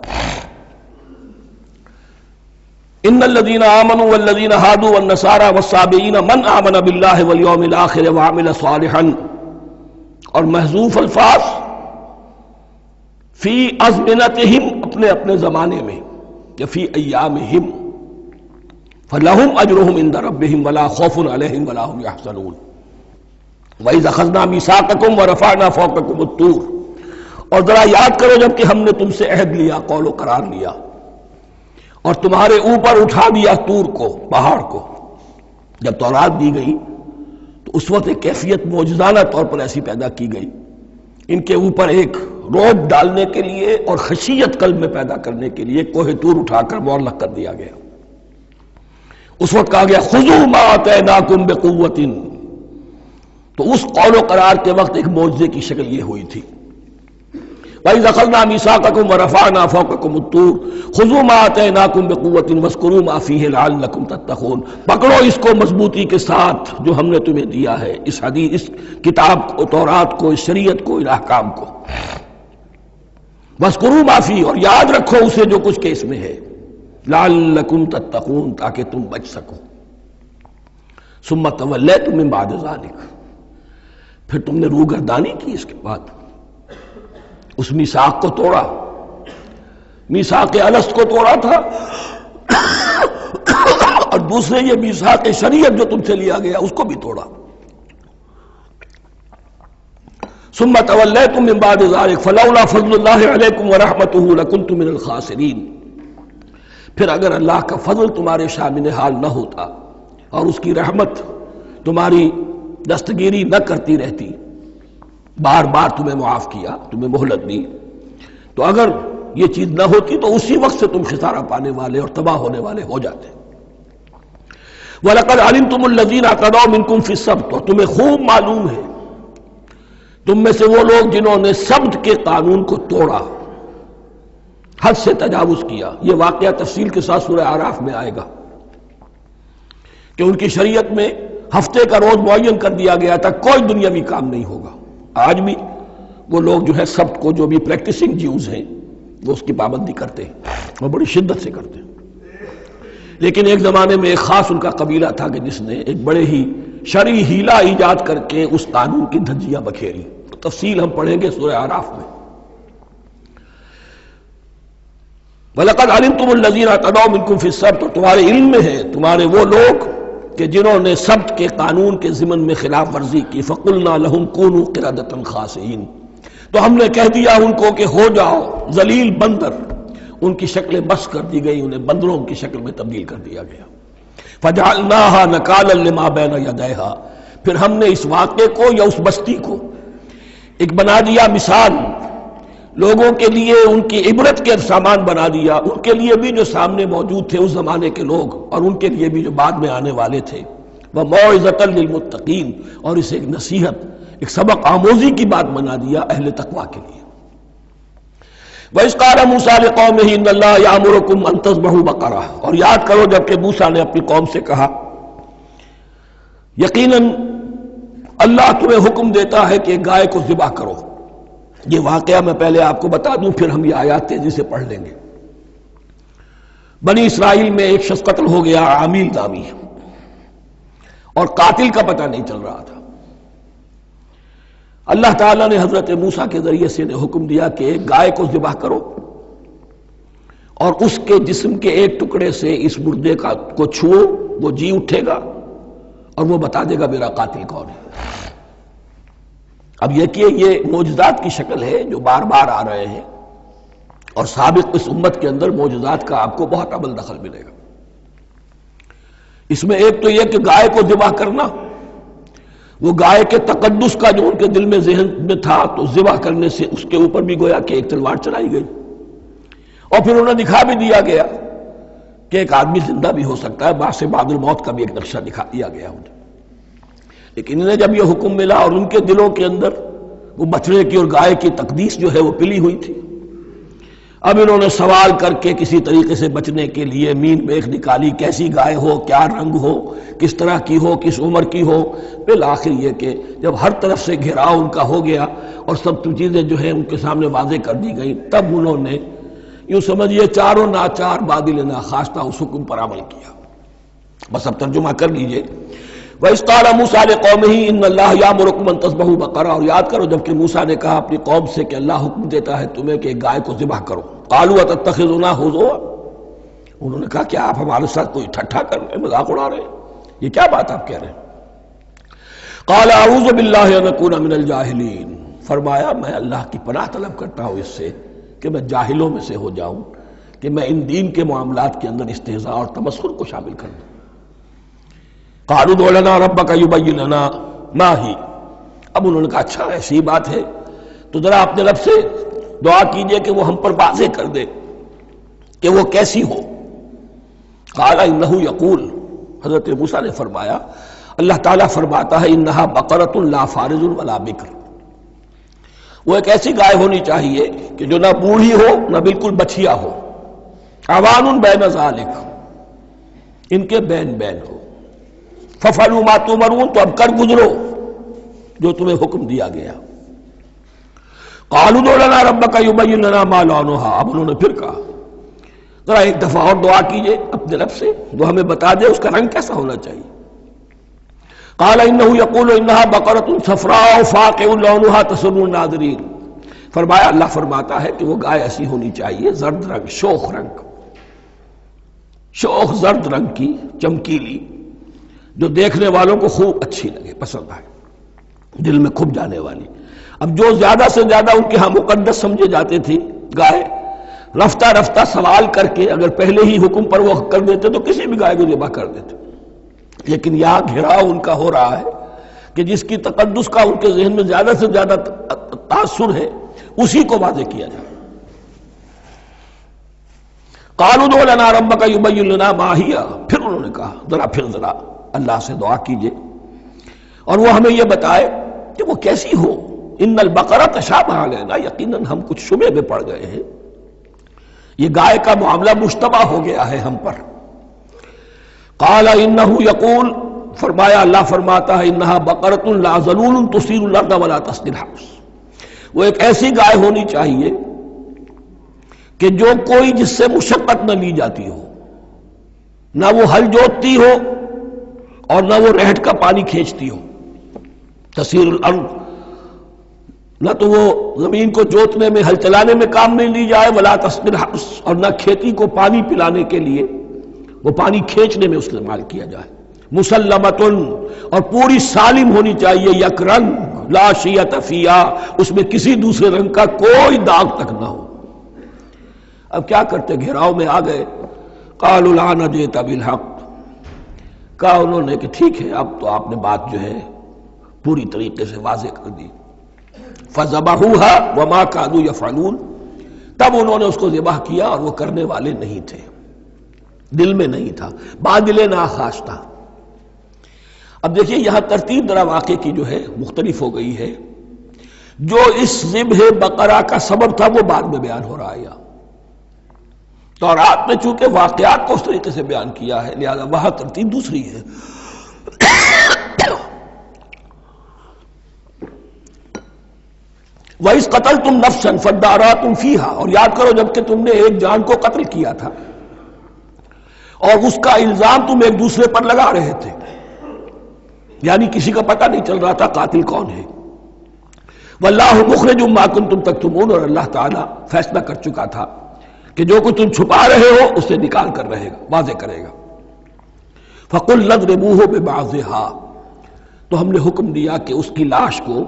ان الذین آمنوا والذین ہادوا والنصارى والصابئین من آمن باللہ والیوم الآخر وعمل صالحا، اور محذوف الفاظ فی ازمنتہم، اپنے اپنے زمانے میں، یا فی ایامہم، فلہم اجرہم عند ربہم ولا خوف علیہم ولا ہم یحزنون. وَإِذْ أَخَذْنَا مِيثَاقَكُمْ وَرَفَعْنَا فَوْقَكُمُ الطُّورَ، اور ذرا یاد کرو جب کہ ہم نے تم سے عہد لیا، قول و قرار لیا، اور تمہارے اوپر اٹھا دیا طور کو، پہاڑ کو. جب تورات دی گئی تو اس وقت ایک کیفیت معجزانہ طور پر ایسی پیدا کی گئی، ان کے اوپر ایک رعب ڈالنے کے لیے اور خشیت قلب میں پیدا کرنے کے لیے کوہ طور اٹھا کر معلق کر دیا گیا. اس وقت کہا گیا خذوا ما آتیناکم بقوۃ، تو اس قول و قرار کے وقت ایک معجزے کی شکل یہ ہوئی تھی. وَإِذْ أَخَذْنَا مِيثَاقَكُمْ وَرَفَعْنَا فَوْقَكُمُ الطُّورَ خُذُوا مَا آتَيْنَاكُمْ بِقُوَّةٍ وَاذْكُرُوا مَا فِيهِ لَعَلَّكُمْ تَتَّقُونَ. پکڑو اس کو مضبوطی کے ساتھ جو ہم نے تمہیں دیا ہے، اس حدیث، اس کتاب کو، تورات کو، اس شریعت کو، ان احکام کو. وَاذْكُرُوا مَا فِيهِ، اور یاد رکھو اسے جو کچھ کہ اس میں ہے، لَعَلَّكُمْ تَتَّقُونَ، تاکہ تم بچ سکو. ثُمَّ تَوَلَّيْتُم مِّن بَعْدِ ذَلِكَ، پھر تم نے روگردانی کی اس کے بعد، اس میثاق کو توڑا، میثاق الست کو توڑا تھا، اور دوسرے یہ میثاق شریعت جو تم سے لیا گیا اس کو بھی توڑا. ثم تولیتم من بعد ذلك فلولا فضل اللہ علیکم ورحمتہ لکنتم من الخاسرین. پھر اگر اللہ کا فضل تمہارے شامل حال نہ ہوتا اور اس کی رحمت تمہاری دستگیری نہ کرتی رہتی، بار بار تمہیں معاف کیا، تمہیں مہلت دی، تو اگر یہ چیز نہ ہوتی تو اسی وقت سے تم خسارہ پانے والے اور تباہ ہونے والے ہو جاتے۔ وَلَقَدْ عَلِمْتُمُ الَّذِينَ اعْتَدَوْا مِنْكُمْ فِي السَّبْتِ، اور تمہیں خوب معلوم ہے تم میں سے وہ لوگ جنہوں نے سبت کے قانون کو توڑا، حد سے تجاوز کیا۔ یہ واقعہ تفصیل کے ساتھ سورہ اعراف میں آئے گا کہ ان کی شریعت میں ہفتے کا روز معین کر دیا گیا تھا، کوئی دنیاوی کام نہیں ہوگا۔ آج بھی وہ لوگ جو ہے سبت کو، جو بھی پریکٹسنگ جیوز ہیں، وہ اس کی پابندی کرتے ہیں اور بڑی شدت سے کرتے ہیں۔ لیکن ایک زمانے میں ایک خاص ان کا قبیلہ تھا کہ جس نے ایک بڑے ہی شرعی ہیلہ ایجاد کر کے اس قانون کی دھجیاں بکھیری۔ تفصیل ہم پڑھیں گے سورہ اعراف میں۔ وَلَقَدْ عَلِمْتُمُ الَّذِينَ اعْتَدَوْا مِنْكُمْ فِي السَّبْتِ، تمہارے علم میں ہے تمہارے وہ لوگ کہ جنہوں نے سبت کے قانون کے ضمن میں خلاف ورزی کی، فَقُلْنَا لَهُمْ كُونُوا قِرَدَةً خَاسِئِينَ، تو ہم نے کہہ دیا ان کو کہ ہو جاؤ ذلیل بندر۔ ان کی شکلیں بس کر دی گئی، انہیں بندروں کی شکل میں تبدیل کر دیا گیا۔ فَجَعَلْنَاهَا نَكَالًا لِمَا بَيْنَ يَدَيْهَا، پھر ہم نے اس واقعے کو یا اس بستی کو ایک بنا دیا مثال، لوگوں کے لیے ان کی عبرت کے سامان بنا دیا، ان کے لیے بھی جو سامنے موجود تھے اس زمانے کے لوگ، اور ان کے لیے بھی جو بعد میں آنے والے تھے۔ وَمَوْعِظَةً لِّلْمُتَّقِينَ، اور اسے ایک نصیحت، ایک سبق آموزی کی بات بنا دیا اہل تقویٰ کے لیے۔ وَإِذْ قَالَ مُوسَىٰ لِقَوْمِهِ إِنَّ اللَّهَ يَأْمُرُكُمْ أَن تَذْبَحُوا بَقَرَةً، اور یاد کرو جب کہ موسیٰ نے اپنی قوم سے کہا یقیناً اللہ تمہیں حکم دیتا ہے کہ گائے کو ذبح کرو۔ یہ واقعہ میں پہلے آپ کو بتا دوں، پھر ہم یہ آیات تیزی سے پڑھ لیں گے۔ بنی اسرائیل میں ایک شخص قتل ہو گیا، عامیل نامی، اور قاتل کا پتہ نہیں چل رہا تھا۔ اللہ تعالیٰ نے حضرت موسیٰ کے ذریعے سے حکم دیا کہ ایک گائے کو ذبح کرو اور اس کے جسم کے ایک ٹکڑے سے اس مردے کو چھو، وہ جی اٹھے گا اور وہ بتا دے گا میرا قاتل کون ہے۔ اب یہ کہ یہ معجزات کی شکل ہے جو بار بار آ رہے ہیں، اور سابق اس امت کے اندر معجزات کا آپ کو بہت عمل دخل ملے گا۔ اس میں ایک تو یہ کہ گائے کو ذبح کرنا، وہ گائے کے تقدس کا جو ان کے دل میں ذہن میں تھا، تو ذبح کرنے سے اس کے اوپر بھی گویا کہ ایک تلوار چلائی گئی، اور پھر انہیں دکھا بھی دیا گیا کہ ایک آدمی زندہ بھی ہو سکتا ہے، بعد سے بعد الموت کا بھی ایک نقشہ دکھا دیا گیا انہیں۔ لیکن انہیں جب یہ حکم ملا اور ان کے دلوں کے اندر وہ بچڑے کی اور گائے کی تقدیس جو ہے وہ پلی ہوئی تھی، اب انہوں نے سوال کر کے کسی طریقے سے بچنے کے لیے مین بیخ نکالی، کیسی گائے ہو، کیا رنگ ہو، کس طرح کی ہو، کس عمر کی ہو۔ بالآخر یہ کہ جب ہر طرف سے گھیراؤ ان کا ہو گیا اور سب چیزیں جو ہیں ان کے سامنے واضح کر دی گئیں، تب انہوں نے یوں سمجھیے چاروں ناچار بادل ناخواستہ اس حکم پر عمل کیا۔ بس اب ترجمہ کر لیجئے۔ وَإِذْ قَالَ مُوسَىٰ لِقَوْمِهِ إِنَّ اللَّهَ يَأْمُرُكُمْ أَن تَذْبَحُوا بَقَرَةً، اور یاد کرو جب کہ موسیٰ نے کہا اپنی قوم سے کہ اللہ حکم دیتا ہے تمہیں کہ گائے کو ذبح کرو۔ قَالُوا أَتَتَّخِذُنَا هُزُوًا، انہوں نے کہا کیا آپ ہمارے ساتھ کوئی ٹھٹھا کر رہے ہیں، مذاق اڑا رہے ہیں، یہ کیا بات آپ کہہ رہے ہیں؟ قَالَ أَعُوذُ بِاللَّهِ أَنْ أَكُونَ مِنَ الْجَاهِلِينَ، فرمایا میں اللہ کی پناہ طلب کرتا ہوں اس سے کہ میں جاہلوں میں سے ہو جاؤں، کہ میں ان دین کے معاملات کے اندر استہزاء اور تمسخر کو شامل کر دوں۔ قالوا ادع لنا ربك يبين لنا ما هي، اب انہوں نے کہا اچھا ایسی بات ہے تو ذرا اپنے رب سے دعا کیجئے کہ وہ ہم پر واضح کر دے کہ وہ کیسی ہو۔ قال انه يقول، حضرت موسیٰ نے فرمایا اللہ تعالیٰ فرماتا ہے انها بقرة لا فارض ولا بکر، وہ ایک ایسی گائے ہونی چاہیے کہ جو نہ بوڑھی ہو نہ بالکل بچھیا ہو، عوان بین ذالک، ان کے بین بین ہو۔ فَفَعَلُوا مَا تُؤْمَرُونَ، تو اب کر گزرو جو تمہیں حکم دیا گیا۔ قَالُوا ادْعُ لَنَا رَبَّكَ يُبَيِّن لَنَا مَا لَوْنُهَا، اب انہوں نے پھر کہا ذرا ایک دفعہ اور دعا کیجئے اپنے رب سے، وہ ہمیں بتا دے اس کا رنگ کیسا ہونا چاہیے۔ قَالَ إِنَّهُ يَقُولُ إِنَّهَا بَقَرَةٌ صَفْرَاءُ فَاقِعٌ لَوْنُهَا تَسُرُّ النَّاظِرِينَ، فرمایا اللہ فرماتا ہے کہ وہ گائے ایسی ہونی چاہیے زرد رنگ، شوخ رنگ، شوخ زرد رنگ کی، چمکیلی، جو دیکھنے والوں کو خوب اچھی لگے، پسند آئے، دل میں کھپ جانے والی۔ اب جو زیادہ سے زیادہ ان کے ہاں مقدس سمجھے جاتے تھی گائے، رفتہ رفتہ سوال کر کے اگر پہلے ہی حکم پر وہ کر دیتے تو کسی بھی گائے کو ذبح کر دیتے، لیکن یہاں گھیراؤ ان کا ہو رہا ہے کہ جس کی تقدس کا ان کے ذہن میں زیادہ سے زیادہ تاثر ہے اسی کو واضح کیا جائے۔ قالوا ادع لنا ربک یبین لنا ما ہی، پھر انہوں نے کہا ذرا اللہ سے دعا کیجئے اور وہ ہمیں یہ بتائے کہ وہ کیسی ہو۔ ان البقرہ تشابہ علینا، یقیناً ہم کچھ شبہ میں پڑ گئے ہیں، یہ گائے کا معاملہ مشتبہ ہو گیا ہے ہم پر۔ قال انہ یقول، فرمایا اللہ فرماتا ہے انہا بقرۃ لا ذلول تثیر الارض ولا تسقی الحرث، وہ ایک ایسی گائے ہونی چاہیے کہ جو کوئی جس سے مشقت نہ لی جاتی ہو، نہ وہ ہل جوتتی ہو اور نہ وہ رہٹ کا پانی کھینچتی ہو۔ تسیر الارض، نہ تو وہ زمین کو جوتنے میں ہل چلانے میں کام نہیں لی جائے، ولا تسقی الحرث، اور نہ کھیتی کو پانی پلانے کے لیے وہ پانی کھینچنے میں استعمال کیا جائے۔ مسلمتن، اور پوری سالم ہونی چاہیے، یک رنگ، لا شیۃ فیہا، اس میں کسی دوسرے رنگ کا کوئی داغ تک نہ ہو۔ اب کیا کرتے، گھیراؤ میں آ گئے۔ قالوا الآن جئت بالحق، کہا انہوں نے کہ ٹھیک ہے اب تو آپ نے بات جو ہے پوری طریقے سے واضح کر دی۔ فذبحوها وما كانوا يفعلون، تب انہوں نے اس کو ذبح کیا اور وہ کرنے والے نہیں تھے، دل میں نہیں تھا، بادل ناخواش تھا۔ اب دیکھیے یہاں ترتیب ذرا واقعے کی جو ہے مختلف ہو گئی ہے، جو اس ذبح بقرہ کا سبب تھا وہ بعد میں بیان ہو رہا ہے، تورات میں چونکہ واقعات کو اس طریقے سے بیان کیا ہے لہذا وہاں ترتیب دوسری ہے۔ وَإِذْ قَتَلْتُمْ نَفْسًا فَادَّارَأْتُمْ فِيهَا، اور یاد کرو جب کہ تم نے ایک جان کو قتل کیا تھا اور اس کا الزام تم ایک دوسرے پر لگا رہے تھے، یعنی کسی کا پتہ نہیں چل رہا تھا قاتل کون ہے۔ وَاللَّهُ مُخْرِجٌ مَا كُنتُمْ تَكْتُمُونَ، اور اللہ تعالیٰ فیصلہ کر چکا تھا کہ جو کچھ تم چھپا رہے ہو اسے نکال کر رہے گا، واضح کرے گا۔ فَقُلْ اضْرِبُوهُ بِبَعْضِهَا، تو ہم نے حکم دیا کہ اس کی لاش کو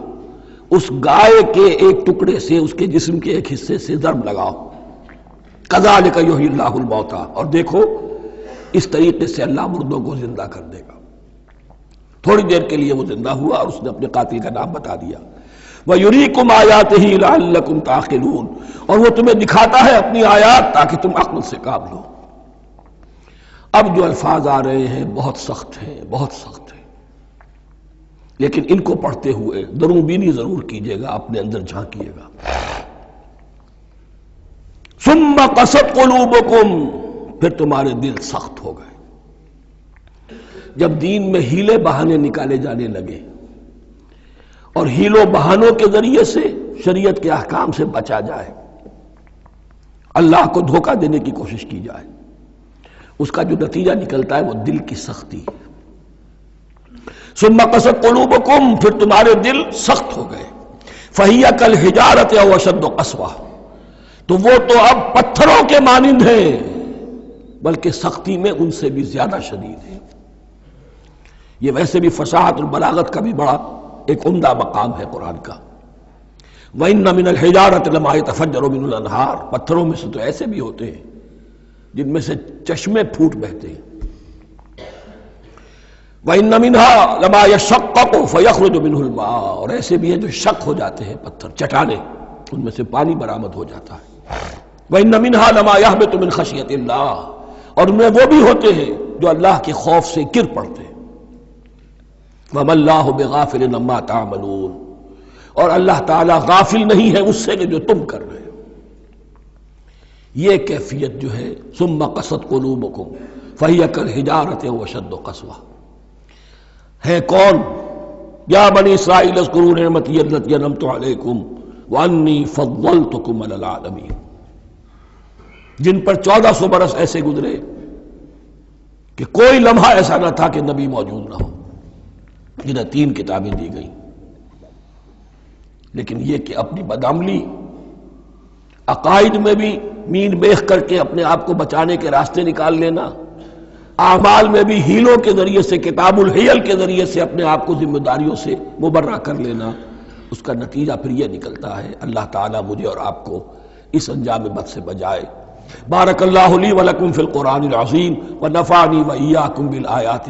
اس گائے کے ایک ٹکڑے سے، اس کے جسم کے ایک حصے سے ضرب لگاؤ۔ کذالک یحیی اللہ الموتیٰ، اور دیکھو اس طریقے سے اللہ مردوں کو زندہ کر دے گا۔ تھوڑی دیر کے لیے وہ زندہ ہوا اور اس نے اپنے قاتل کا نام بتا دیا۔ وَيُرِيكُمْ آيَاتِهِ لَعَلَّكُمْ تَعْقِلُونَ، اور وہ تمہیں دکھاتا ہے اپنی آیات تاکہ تم عقل سے کام لو۔ اب جو الفاظ آ رہے ہیں بہت سخت ہیں، بہت سخت ہیں، لیکن ان کو پڑھتے ہوئے دروں بینی ضرور کیجیے گا، اپنے اندر جھانکیے گا۔ ثم قست قلوبکم، پھر تمہارے دل سخت ہو گئے جب دین میں ہیلے بہانے نکالے جانے لگے اور ہیلوں بہانوں کے ذریعے سے شریعت کے احکام سے بچا جائے، اللہ کو دھوکہ دینے کی کوشش کی جائے، اس کا جو نتیجہ نکلتا ہے وہ دل کی سختی۔ ثم قست قلوبکم، پھر تمہارے دل سخت ہو گئے۔ فہی کالحجارۃ او اشد قسوہ، تو وہ تو اب پتھروں کے مانند ہیں بلکہ سختی میں ان سے بھی زیادہ شدید ہے۔ یہ ویسے بھی فصاحت اور بلاغت کا بھی بڑا ایک عمدہ مقام ہے قرآن کا۔ وَإِنَّ مِنَ الْحِجَارَةِ لَمَا يَتَفَجَّرُ مِنْهُ الْأَنْهَارُ، پتھروں میں سے تو ایسے بھی ہوتے ہیں جن میں سے چشمے پھوٹ بہتے ہیں۔ وَإِنَّ مِنْهَا لَمَا يَشَقَّقُ فَيَخْرُجُ مِنْهُ الْمَاءُ، اور ایسے بھی ہیں جو شق ہو جاتے ہیں، پتھر چٹانیں، ان میں سے پانی برآمد ہو جاتا ہے۔ وَإِنَّ مِنْهَا لَمَا يَهْبِطُ مِنْ خَشْيَةِ اللَّهِ، اور ان میں وہ بھی ہوتے ہیں جو اللہ کے خوف سے گر پڑتے ہیں۔ وَمَا اللَّهُ بِغَافِلٍ عَمَّا تَعْمَلُونَ، اور اللہ تعالیٰ غافل نہیں ہے اس سے کہ جو تم کر رہے ہو۔ یہ کیفیت جو ہے ثم قست قلوبکم فہی کالحجارۃ او اشد قسوہ، ہے کون؟ یا بنی اسرائیل اذکروا نعمتی التی انعمت علیکم وانی فضلتکم علی العالمین، جن پر 1400 برس ایسے گزرے کہ کوئی لمحہ ایسا نہ تھا کہ نبی موجود نہ ہو، جنہیں 3 کتابیں دی گئیں، لیکن یہ کہ اپنی بدعملی، عقائد میں بھی مین بیخ کر کے اپنے آپ کو بچانے کے راستے نکال لینا، اعمال میں بھی ہیلوں کے ذریعے سے، کتاب الحیل کے ذریعے سے اپنے آپ کو ذمہ داریوں سے مبرہ کر لینا، اس کا نتیجہ پھر یہ نکلتا ہے۔ اللہ تعالیٰ مجھے اور آپ کو اس انجام بد سے بچائے۔ بارک اللہ لی ولکم فی القرآن العظیم ونفعنی وإیاکم بالآیات